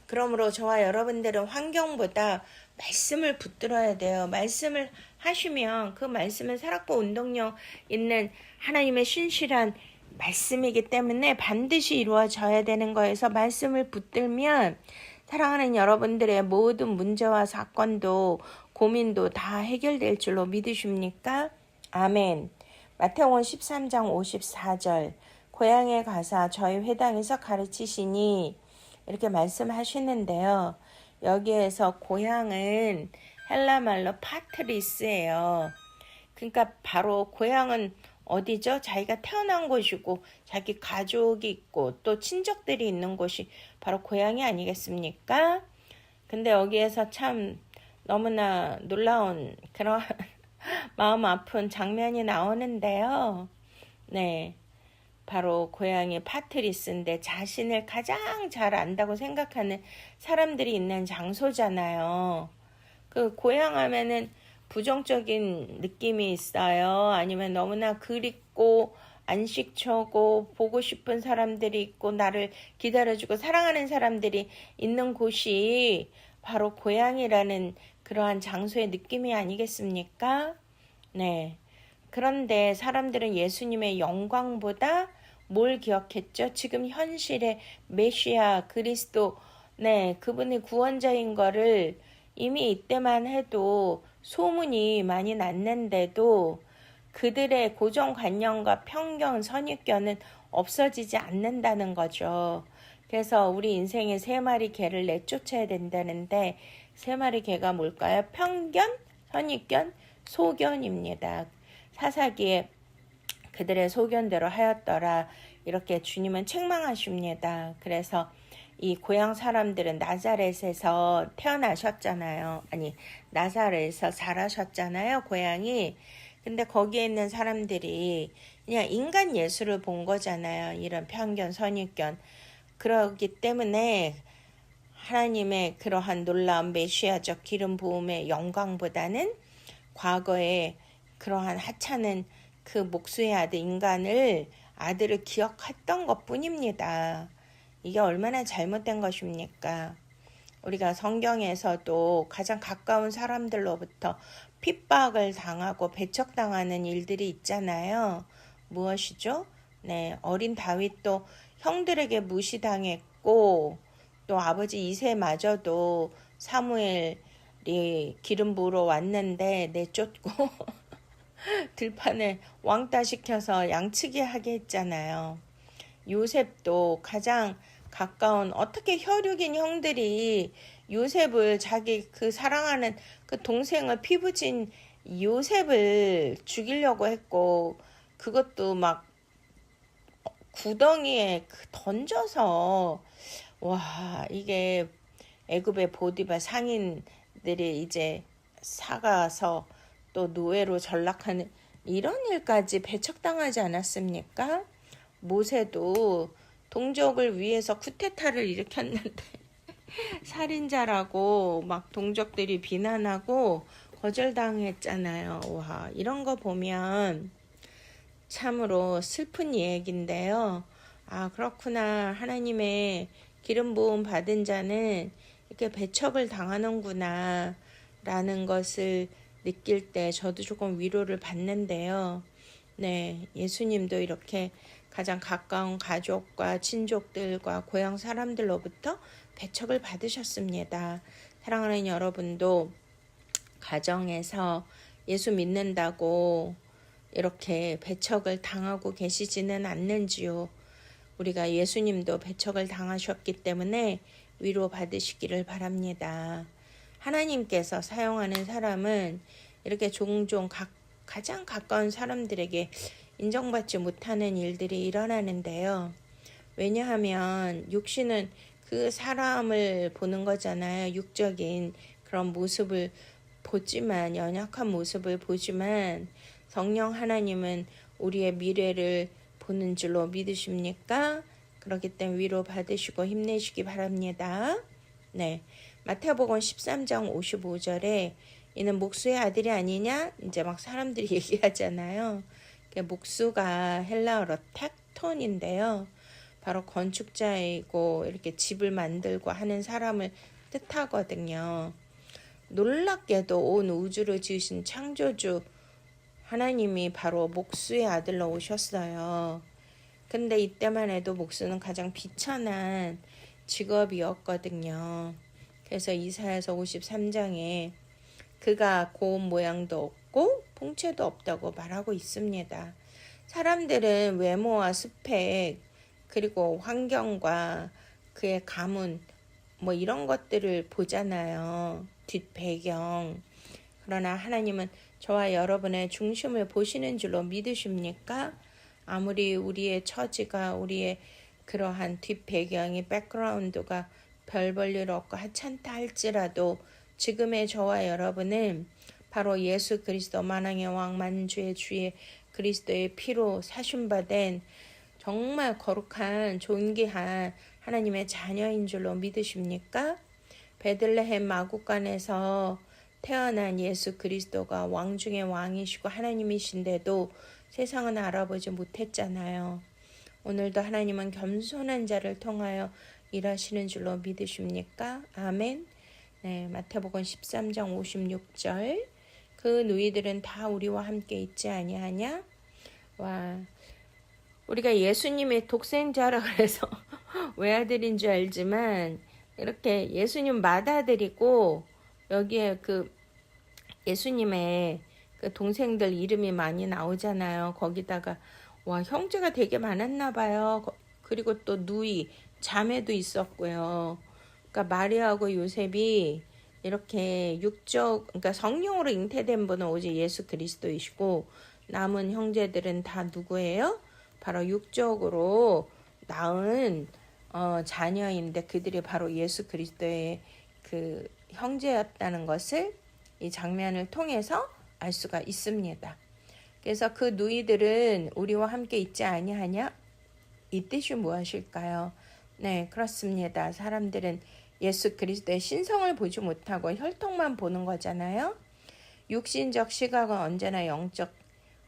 Speaker 1: 그러므로 저와 여러분들은 환경보다 말씀을 붙들어야 돼요. 말씀을 하시면 그 말씀은 살았고 운동력 있는 하나님의 신실한 말씀이기 때문에 반드시 이루어져야 되는 거에서 말씀을 붙들면 사랑하는 여러분들의 모든 문제와 사건도 고민도 다 해결될 줄로 믿으십니까? 아멘. 마태복음 13장 54절 고향에 가사 저희 회당에서 가르치시니 이렇게 말씀하시는데요. 여기에서 고향은 헬라말로 파트리스예요. 그러니까 바로 고향은 어디죠? 자기가 태어난 곳이고 자기 가족이 있고 또 친척들이 있는 곳이 바로 고향이 아니겠습니까? 근데 여기에서 참 너무나 놀라운 그런 마음 아픈 장면이 나오는데요. 바로 고향이 파트리스인데 자신을 가장 잘 안다고 생각하는 사람들이 있는 장소잖아요. 그 고향 하면은 부정적인 느낌이 있어요. 아니면 너무나 그립고 안식처고 보고 싶은 사람들이 있고 나를 기다려주고 사랑하는 사람들이 있는 곳이 바로 고향이라는 그러한 장소의 느낌이 아니겠습니까? 그런데 사람들은 예수님의 영광보다 뭘 기억했죠? 지금 현실의 메시아 그리스도 그분이 구원자인 거를 이미 이때만 해도 소문이 많이 났는데도 그들의 고정관념과 편견, 선입견은 없어지지 않는다는 거죠. 그래서 우리 인생에 3마리 개를 내쫓아야 된다는데 3마리 개가 뭘까요? 편견, 선입견, 소견입니다. 사사기에 그들의 소견대로 하였더라 이렇게 주님은 책망하십니다. 그래서 이 고향 사람들은 나사렛에서 태어나셨잖아요. 아니 나사렛에서 자라셨잖아요. 고향이. 근데 거기에 있는 사람들이 그냥 인간 예수를 본 거잖아요. 이런 편견, 선입견. 그러기 때문에 하나님의 그러한 놀라운 메시아적 기름 부음의 영광보다는 과거에 그러한 하찮은 그 목수의 아들을 기억했던 것뿐입니다. 이게 얼마나 잘못된 것입니까? 우리가 성경에서도 가장 가까운 사람들로부터 핍박을 당하고 배척당하는 일들이 있잖아요. 무엇이죠? 네, 어린 다윗도 형들에게 무시당했고 또 아버지 이새마저도 사무엘이 기름 부으러 왔는데 내쫓고 들판에 왕따 시켜서 양치게 하게 했잖아요. 요셉도 가장 가까운 어떻게 혈육인 형들이 요셉을 자기 그 사랑하는 그 동생을 피부진 요셉을 죽이려고 했고 그것도 막 구덩이에 던져서 와 이게 애굽의 보디바 상인들이 이제 사가서 또 노예로 전락하는 이런 일까지 배척당하지 않았습니까? 모세도 동족을 위해서 쿠데타를 일으켰는데 살인자라고 막 동족들이 비난하고 거절당했잖아요. 와, 이런 거 보면 참으로 슬픈 얘기인데요. 아, 그렇구나. 하나님의 기름 부음 받은 자는 이렇게 배척을 당하는구나 라는 것을 느낄 때 저도 조금 위로를 받는데요. 네, 예수님도 이렇게 가장 가까운 가족과 친족들과 고향 사람들로부터 배척을 받으셨습니다. 사랑하는 여러분도 가정에서 예수 믿는다고 이렇게 배척을 당하고 계시지는 않는지요. 우리가 예수님도 배척을 당하셨기 때문에 위로 받으시기를 바랍니다. 하나님께서 사용하는 사람은 이렇게 종종 가장 가까운 사람들에게 인정받지 못하는 일들이 일어나는데요. 왜냐하면 육신은 그 사람을 보는 거잖아요. 육적인 그런 모습을 보지만, 연약한 모습을 보지만 성령 하나님은 우리의 미래를 보는 줄로 믿으십니까? 그렇기 때문에 위로 받으시고 힘내시기 바랍니다. 네, 마태복음 13장 55절에 이는 목수의 아들이 아니냐? 이제 막 사람들이 얘기하잖아요. 목수가 헬라어로 텍톤인데요. 바로 건축자이고 이렇게 집을 만들고 하는 사람을 뜻하거든요. 놀랍게도 온 우주를 지으신 창조주 하나님이 바로 목수의 아들로 오셨어요. 근데 이때만 해도 목수는 가장 비천한 직업이었거든요. 그래서 이사야서 53장에 그가 고운 모양도 없고 풍채도 없다고 말하고 있습니다. 사람들은 외모와 스펙 그리고 환경과 그의 가문 뭐 이런 것들을 보잖아요. 뒷배경. 그러나 하나님은 저와 여러분의 중심을 보시는 줄로 믿으십니까? 아무리 우리의 처지가 우리의 그러한 뒷배경이 백그라운드가 별 볼 일 없고 하찮다 할지라도 지금의 저와 여러분은 바로 예수 그리스도 만왕의 왕 만주의 주의 그리스도의 피로 사심받은 정말 거룩한 존귀한 하나님의 자녀인 줄로 믿으십니까? 베들레헴 마구간에서 태어난 예수 그리스도가 왕 중의 왕이시고 하나님이신데도 세상은 알아보지 못했잖아요. 오늘도 하나님은 겸손한 자를 통하여 일하시는 줄로 믿으십니까? 아멘. 네, 마태복음 13장 56절 그 누이들은 다 우리와 함께 있지 아니하냐? 와, 우리가 예수님의 독생자라 그래서 외아들인 줄 알지만 이렇게 예수님 맏아들이고 여기에 그 예수님의 그 동생들 이름이 많이 나오잖아요. 거기다가 와 형제가 되게 많았나 봐요. 그리고 또 누이 자매도 있었고요. 그러니까 마리아하고 요셉이 이렇게 그러니까 성령으로 잉태된 분은 오직 예수 그리스도이시고 남은 형제들은 다 누구예요? 바로 육적으로 낳은 자녀인데 그들이 바로 예수 그리스도의 그 형제였다는 것을 이 장면을 통해서 알 수가 있습니다. 그래서 그 누이들은 우리와 함께 있지 아니하냐? 이 뜻이 무엇일까요? 네, 그렇습니다. 사람들은 예수 그리스도의 신성을 보지 못하고 혈통만 보는 거잖아요. 육신적 시각은 언제나 영적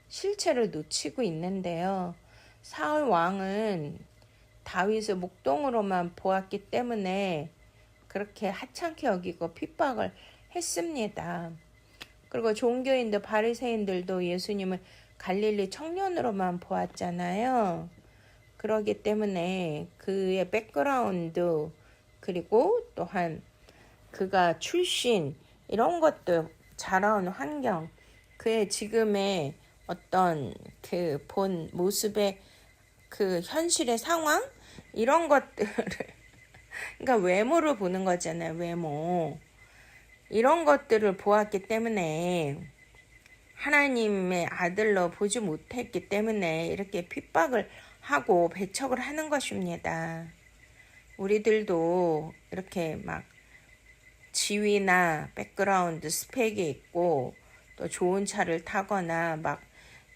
Speaker 1: 실체를 놓치고 있는데요. 사울 왕은 다윗을 목동으로만 보았기 때문에 그렇게 하찮게 여기고 핍박을 했습니다. 그리고 종교인들, 바리새인들도 예수님을 갈릴리 청년으로만 보았잖아요. 그러기 때문에 그의 백그라운드, 그리고 또한 그가 출신, 이런 것도 자라온 환경, 그의 지금의 어떤 그 본 모습의 그 현실의 상황, 이런 것들을 그러니까 외모를 보는 거잖아요. 외모. 이런 것들을 보았기 때문에 하나님의 아들로 보지 못했기 때문에 이렇게 핍박을 하고 배척을 하는 것입니다. 우리들도 이렇게 막 지위나 백그라운드 스펙이 있고 또 좋은 차를 타거나 막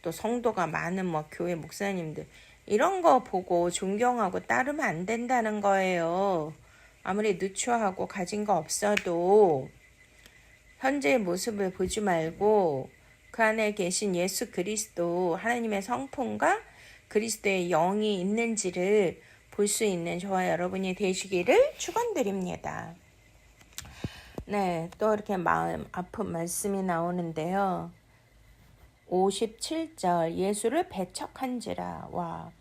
Speaker 1: 또 성도가 많은 뭐 교회 목사님들 이런 거 보고 존경하고 따르면 안 된다는 거예요. 아무리 누추하고 가진 거 없어도 현재의 모습을 보지 말고 그 안에 계신 예수 그리스도, 하나님의 성품과 그리스도의 영이 있는지를 볼 수 있는 저와 여러분이 되시기를 축원드립니다. 네, 또 이렇게 마음 아픈 말씀이 나오는데요. 57절 예수를 배척한지라. 와,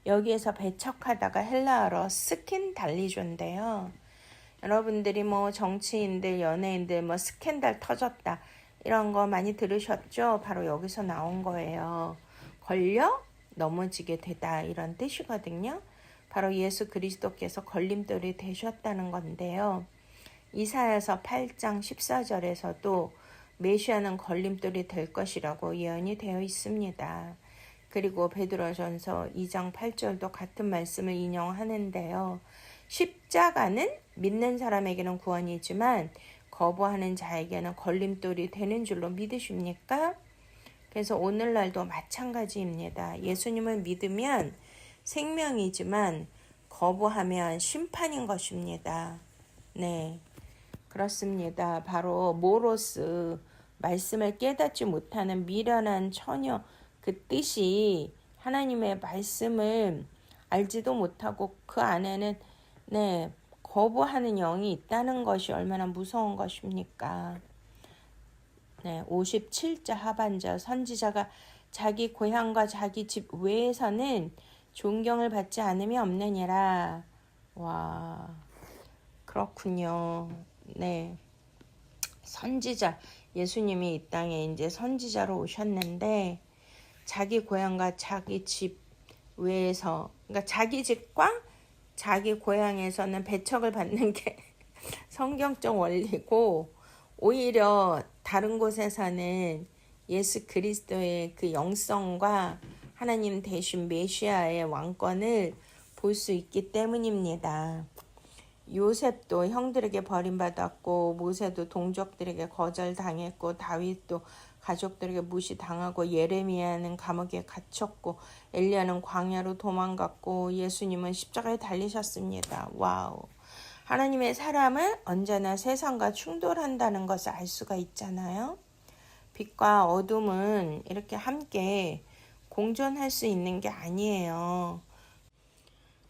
Speaker 1: 여기에서 배척하다가 헬라어로 스킨달리조인데요. 여러분들이 뭐 정치인들, 연예인들 뭐 스캔들 터졌다 이런 거 많이 들으셨죠? 바로 여기서 나온 거예요. 걸려 넘어지게 되다 이런 뜻이거든요. 바로 예수 그리스도께서 걸림돌이 되셨다는 건데요. 이사야서 8장 14절에서도 메시아는 걸림돌이 될 것이라고 예언이 되어 있습니다. 그리고 베드로전서 2장 8절도 같은 말씀을 인용하는데요. 십자가는 믿는 사람에게는 구원이지만 거부하는 자에게는 걸림돌이 되는 줄로 믿으십니까? 그래서 오늘날도 마찬가지입니다. 예수님을 믿으면 생명이지만 거부하면 심판인 것입니다. 네, 그렇습니다. 바로 모로스, 말씀을 깨닫지 못하는 미련한 처녀, 그 뜻이 하나님의 말씀을 알지도 못하고 그 안에는 네, 거부하는 영이 있다는 것이 얼마나 무서운 것입니까? 네, 57절 하반절 선지자가 자기 고향과 자기 집 외에서는 존경을 받지 않음이 없느니라. 와, 그렇군요. 네, 선지자, 예수님이 이 땅에 이제 선지자로 오셨는데 자기 고향과 자기 집 외에서, 그러니까 자기 집과 자기 고향에서는 배척을 받는 게 성경적 원리고, 오히려 다른 곳에서는 예수 그리스도의 그 영성과 하나님 대신 메시아의 왕권을 볼 수 있기 때문입니다. 요셉도 형들에게 버림받았고, 모세도 동족들에게 거절당했고, 다윗도 가족들에게 무시당하고, 예레미야는 감옥에 갇혔고, 엘리야는 광야로 도망갔고, 예수님은 십자가에 달리셨습니다. 와우. 하나님의 사람은 언제나 세상과 충돌한다는 것을 알 수가 있잖아요. 빛과 어둠은 이렇게 함께 공존할 수 있는 게 아니에요.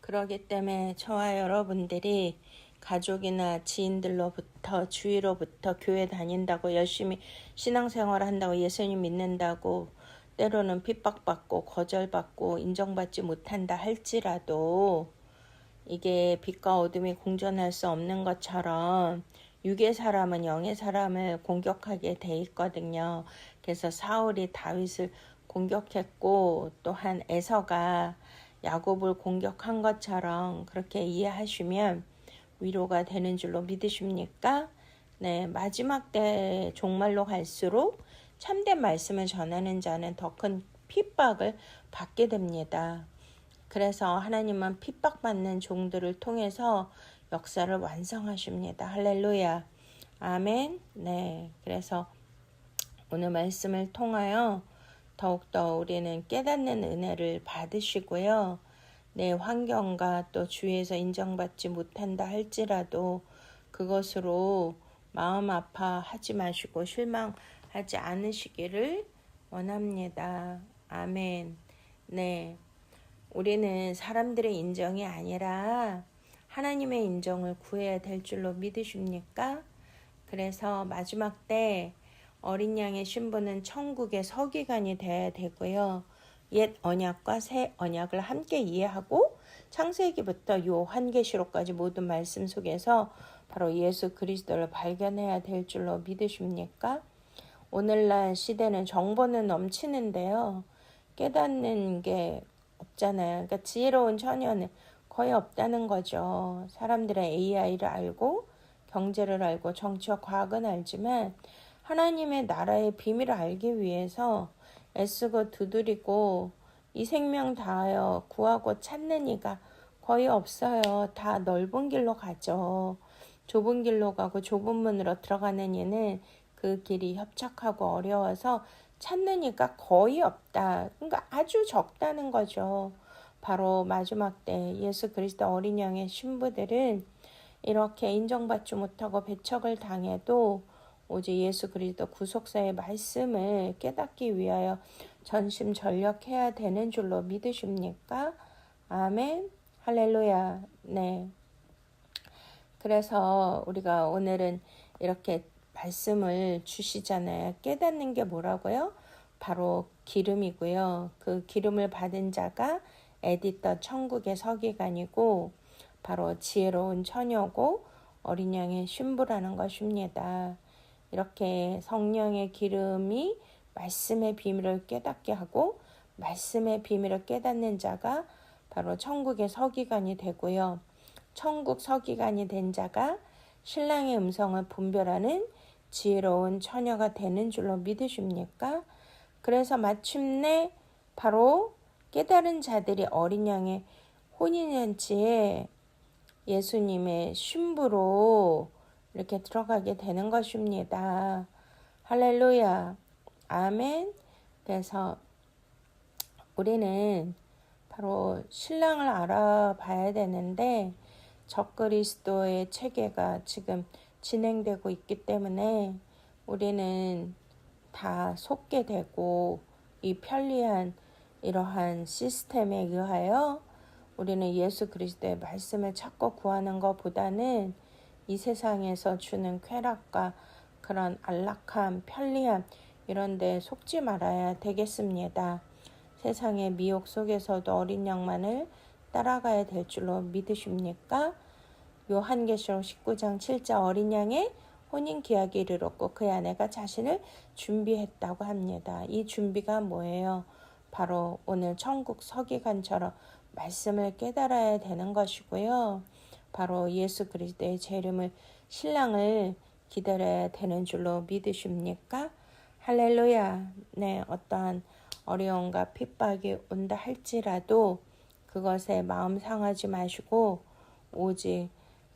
Speaker 1: 그렇기 때문에 저와 여러분들이 가족이나 지인들로부터, 주위로부터 교회 다닌다고 열심히 신앙생활을 한다고, 예수님 믿는다고 때로는 핍박받고 거절받고 인정받지 못한다 할지라도 이게 빛과 어둠이 공존할 수 없는 것처럼 육의 사람은 영의 사람을 공격하게 돼 있거든요. 그래서 사울이 다윗을 공격했고 또한 에서가 야곱을 공격한 것처럼 그렇게 이해하시면 위로가 되는 줄로 믿으십니까? 네, 마지막 때 종말로 갈수록 참된 말씀을 전하는 자는 더 큰 핍박을 받게 됩니다. 그래서 하나님은 핍박받는 종들을 통해서 역사를 완성하십니다. 할렐루야. 아멘. 네, 그래서 오늘 말씀을 통하여 더욱더 우리는 깨닫는 은혜를 받으시고요. 내 환경과 또 주위에서 인정받지 못한다 할지라도 그것으로 마음 아파하지 마시고 실망하지 않으시기를 원합니다. 아멘. 네. 우리는 사람들의 인정이 아니라 하나님의 인정을 구해야 될 줄로 믿으십니까? 그래서 마지막 때 어린 양의 신부는 천국의 서기관이 되어야 되고요. 옛 언약과 새 언약을 함께 이해하고 창세기부터 요한계시록까지 모든 말씀 속에서 바로 예수 그리스도를 발견해야 될 줄로 믿으십니까? 오늘날 시대는 정보는 넘치는데요. 깨닫는 게 없잖아요. 그러니까 지혜로운 처녀는 거의 없다는 거죠. 사람들은 AI를 알고 경제를 알고 정치와 과학은 알지만 하나님의 나라의 비밀을 알기 위해서 애쓰고 두드리고 이 생명 다하여 구하고 찾는 이가 거의 없어요. 다 넓은 길로 가죠. 좁은 길로 가고 좁은 문으로 들어가는 이는 그 길이 협착하고 어려워서 찾는 이가 거의 없다. 그러니까 아주 적다는 거죠. 바로 마지막 때 예수 그리스도 어린 양의 신부들은 이렇게 인정받지 못하고 배척을 당해도 오직 예수 그리스도 구속사의 말씀을 깨닫기 위하여 전심전력해야 되는 줄로 믿으십니까? 아멘. 할렐루야. 네. 그래서 우리가 오늘은 이렇게 말씀을 주시잖아요. 깨닫는 게 뭐라고요? 바로 기름이고요. 그 기름을 받은 자가 에디터 천국의 서기관이고 바로 지혜로운 처녀고 어린 양의 신부라는 것입니다. 이렇게 성령의 기름이 말씀의 비밀을 깨닫게 하고 말씀의 비밀을 깨닫는 자가 바로 천국의 서기관이 되고요. 천국 서기관이 된 자가 신랑의 음성을 분별하는 지혜로운 처녀가 되는 줄로 믿으십니까? 그래서 마침내 바로 깨달은 자들이 어린 양의 혼인잔치에 예수님의 신부로 이렇게 들어가게 되는 것입니다. 할렐루야. 아멘. 그래서 우리는 바로 신랑을 알아봐야 되는데 적그리스도의 체계가 지금 진행되고 있기 때문에 우리는 다 속게 되고 이 편리한 이러한 시스템에 의하여 우리는 예수 그리스도의 말씀을 찾고 구하는 것보다는 이 세상에서 주는 쾌락과 그런 안락함, 편리함 이런 데 속지 말아야 되겠습니다. 세상의 미혹 속에서도 어린 양만을 따라가야 될 줄로 믿으십니까? 요한계시록 19장 7절 어린 양의 혼인 기약이 이르렀고 그의 아내가 자신을 준비했다고 합니다. 이 준비가 뭐예요? 바로 오늘 천국 서기관처럼 말씀을 깨달아야 되는 것이고요. 바로 예수 그리스도의 재림을 신랑을 기다려야 되는 줄로 믿으십니까? 할렐루야. 네, 어떠한 어려움과 핍박이 온다 할지라도 그것에 마음 상하지 마시고 오직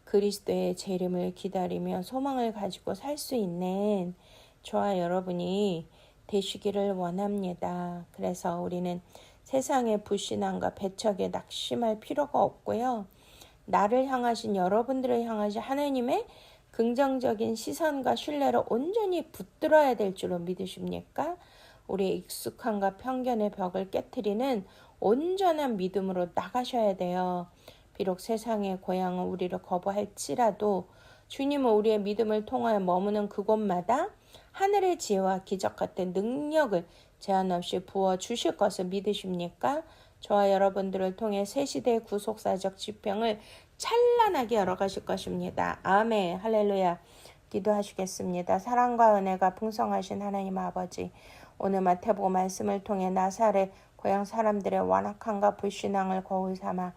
Speaker 1: 그리스도의 재림을 기다리며 소망을 가지고 살 수 있는 저와 여러분이 되시기를 원합니다. 그래서 우리는 세상의 불신앙과 배척에 낙심할 필요가 없고요. 나를 향하신 여러분들을 향하신 하나님의 긍정적인 시선과 신뢰를 온전히 붙들어야 될 줄로 믿으십니까? 우리의 익숙함과 편견의 벽을 깨트리는 온전한 믿음으로 나가셔야 돼요. 비록 세상의 고향은 우리를 거부할지라도 주님은 우리의 믿음을 통하여 머무는 그곳마다 하늘의 지혜와 기적 같은 능력을 제한 없이 부어주실 것을 믿으십니까? 저와 여러분들을 통해 새 시대의 구속사적 지평을 찬란하게 열어가실 것입니다. 아멘. 할렐루야. 기도하시겠습니다. 사랑과 은혜가 풍성하신 하나님 아버지, 오늘 마태복음 말씀을 통해 나사렛 고향 사람들의 완악함과 불신앙을 거울 삼아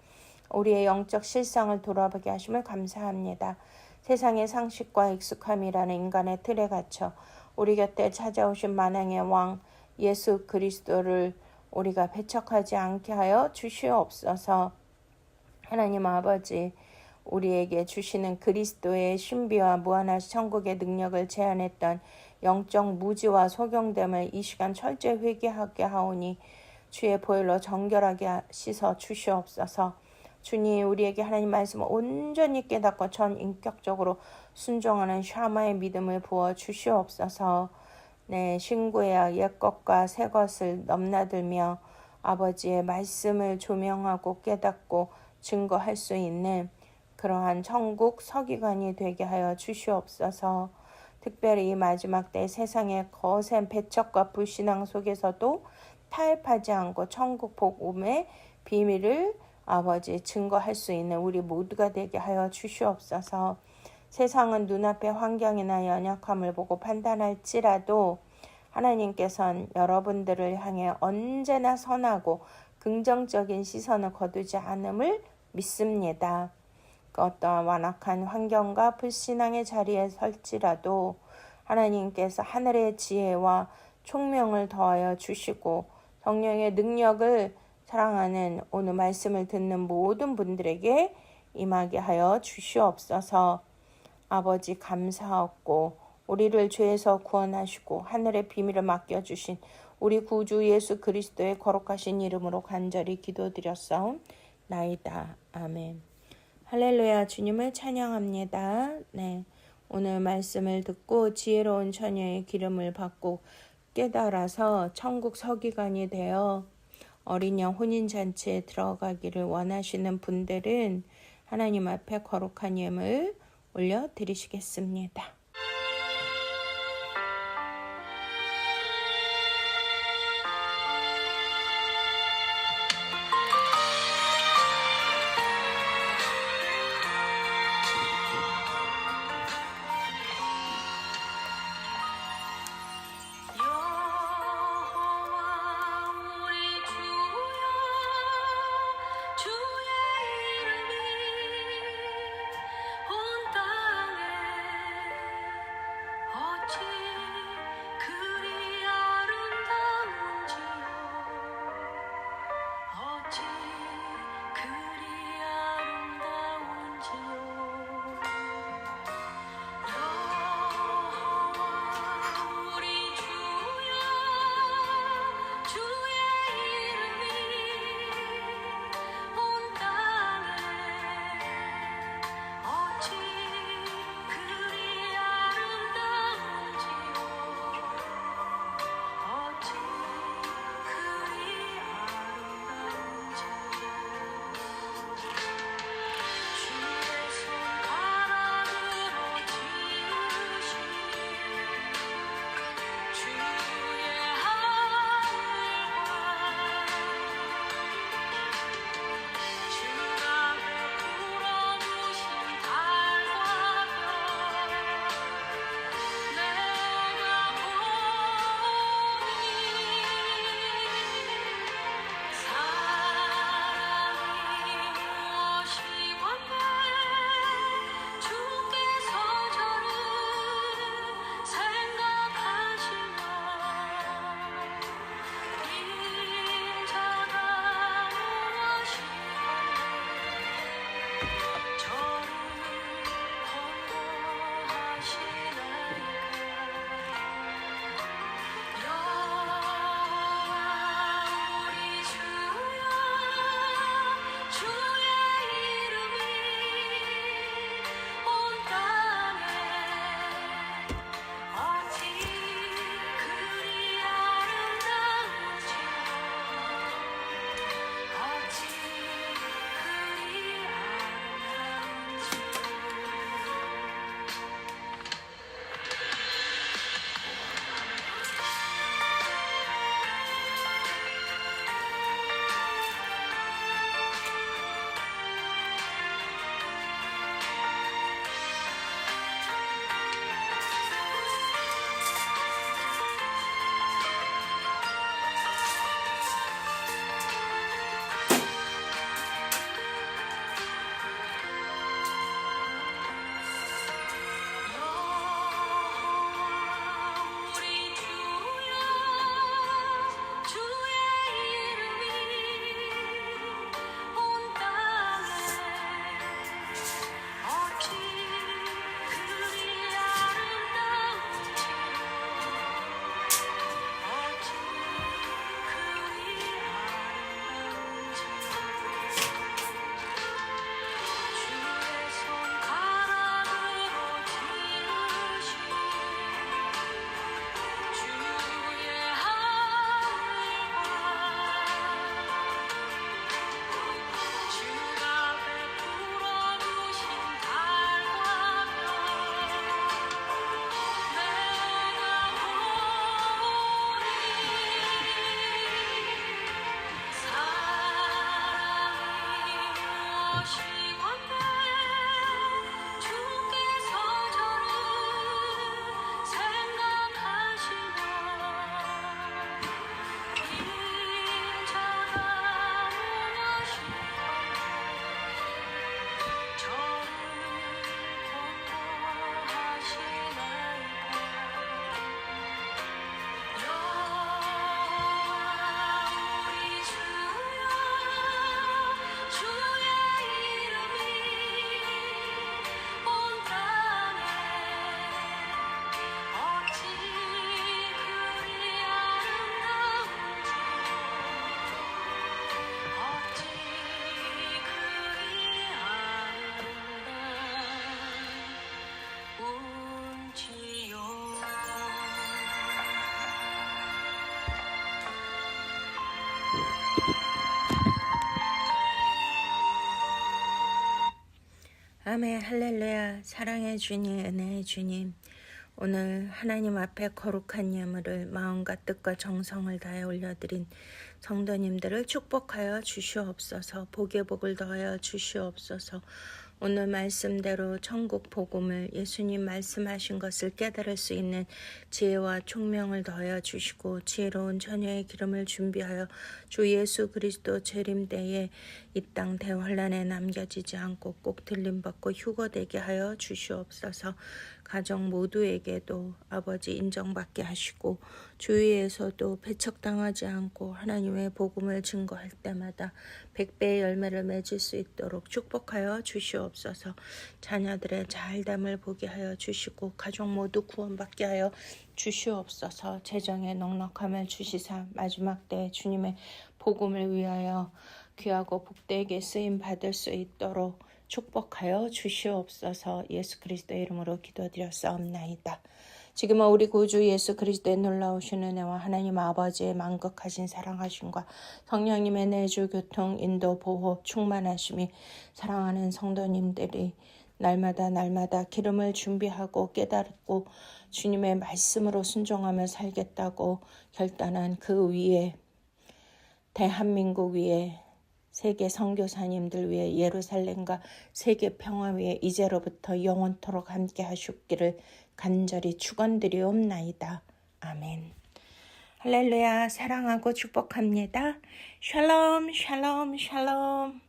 Speaker 1: 우리의 영적 실상을 돌아보게 하심을 감사합니다. 세상의 상식과 익숙함이라는 인간의 틀에 갇혀 우리 곁에 찾아오신 만왕의 왕 예수 그리스도를 우리가 배척하지 않게 하여 주시옵소서. 하나님 아버지, 우리에게 주시는 그리스도의 신비와 무한한 천국의 능력을 제안했던 영적 무지와 소경됨을 이 시간 철저히 회개하게 하오니 주의 보혈로 정결하게 씻어 주시옵소서. 주님 우리에게 하나님 말씀을 온전히 깨닫고 전 인격적으로 순종하는 샤마의 믿음을 부어 주시옵소서. 네, 신구의 옛것과 새것을 넘나들며 아버지의 말씀을 조명하고 깨닫고 증거할 수 있는 그러한 천국 서기관이 되게 하여 주시옵소서. 특별히 이 마지막 때 세상의 거센 배척과 불신앙 속에서도 타협하지 않고 천국 복음의 비밀을 아버지 증거할 수 있는 우리 모두가 되게 하여 주시옵소서. 세상은 눈앞의 환경이나 연약함을 보고 판단할지라도 하나님께서는 여러분들을 향해 언제나 선하고 긍정적인 시선을 거두지 않음을 믿습니다. 그 어떠한 완악한 환경과 불신앙의 자리에 설지라도 하나님께서 하늘의 지혜와 총명을 더하여 주시고 성령의 능력을 사랑하는 오늘 말씀을 듣는 모든 분들에게 임하게 하여 주시옵소서. 아버지 감사하고 우리를 죄에서 구원하시고 하늘의 비밀을 맡겨주신 우리 구주 예수 그리스도의 거룩하신 이름으로 간절히 기도드렸사옵나이다. 아멘. 할렐루야. 주님을 찬양합니다. 네, 오늘 말씀을 듣고 지혜로운 처녀의 기름을 받고 깨달아서 천국 서기관이 되어 어린 양 혼인잔치에 들어가기를 원하시는 분들은 하나님 앞에 거룩한 예물 올려드리시겠습니다. 아멘. 할렐루야. 사랑의 주님, 은혜의 주님, 오늘 하나님 앞에 거룩한 예물을 마음과 뜻과 정성을 다해 올려드린 성도님들을 축복하여 주시옵소서. 복의 복을 더하여 주시옵소서. 오늘 말씀대로 천국 복음을, 예수님 말씀하신 것을 깨달을 수 있는 지혜와 총명을 더하여 주시고, 지혜로운 처녀의 기름을 준비하여 주 예수 그리스도 재림 때에 이 땅 대환란에 남겨지지 않고 꼭 들림받고 휴거되게 하여 주시옵소서. 가정 모두에게도 아버지 인정받게 하시고, 주위에서도 배척당하지 않고 하나님의 복음을 증거할 때마다 100배의 열매를 맺을 수 있도록 축복하여 주시옵소서. 자녀들의 잘됨을 보게 하여 주시고, 가족 모두 구원받게 하여 주시옵소서. 재정의 넉넉함을 주시사 마지막 때 주님의 복음을 위하여 귀하고 복되게 쓰임 받을 수 있도록 축복하여 주시옵소서. 예수 그리스도의 이름으로 기도드렸사옵나이다. 지금은 우리 구주 예수 그리스도의 놀라우신 은혜와 하나님 아버지의 만극하신 사랑하심과 성령님의 내주 교통 인도 보호 충만하심이 사랑하는 성도님들이 날마다 기름을 준비하고 깨닫고 주님의 말씀으로 순종하며 살겠다고 결단한 그 위에, 대한민국 위에, 세계 선교사님들 위해, 예루살렘과 세계 평화 위에 이제로부터 영원토록 함께 하셨기를 간절히 축원드리옵나이다. 아멘. 할렐루야. 사랑하고 축복합니다. 샬롬 샬롬 샬롬.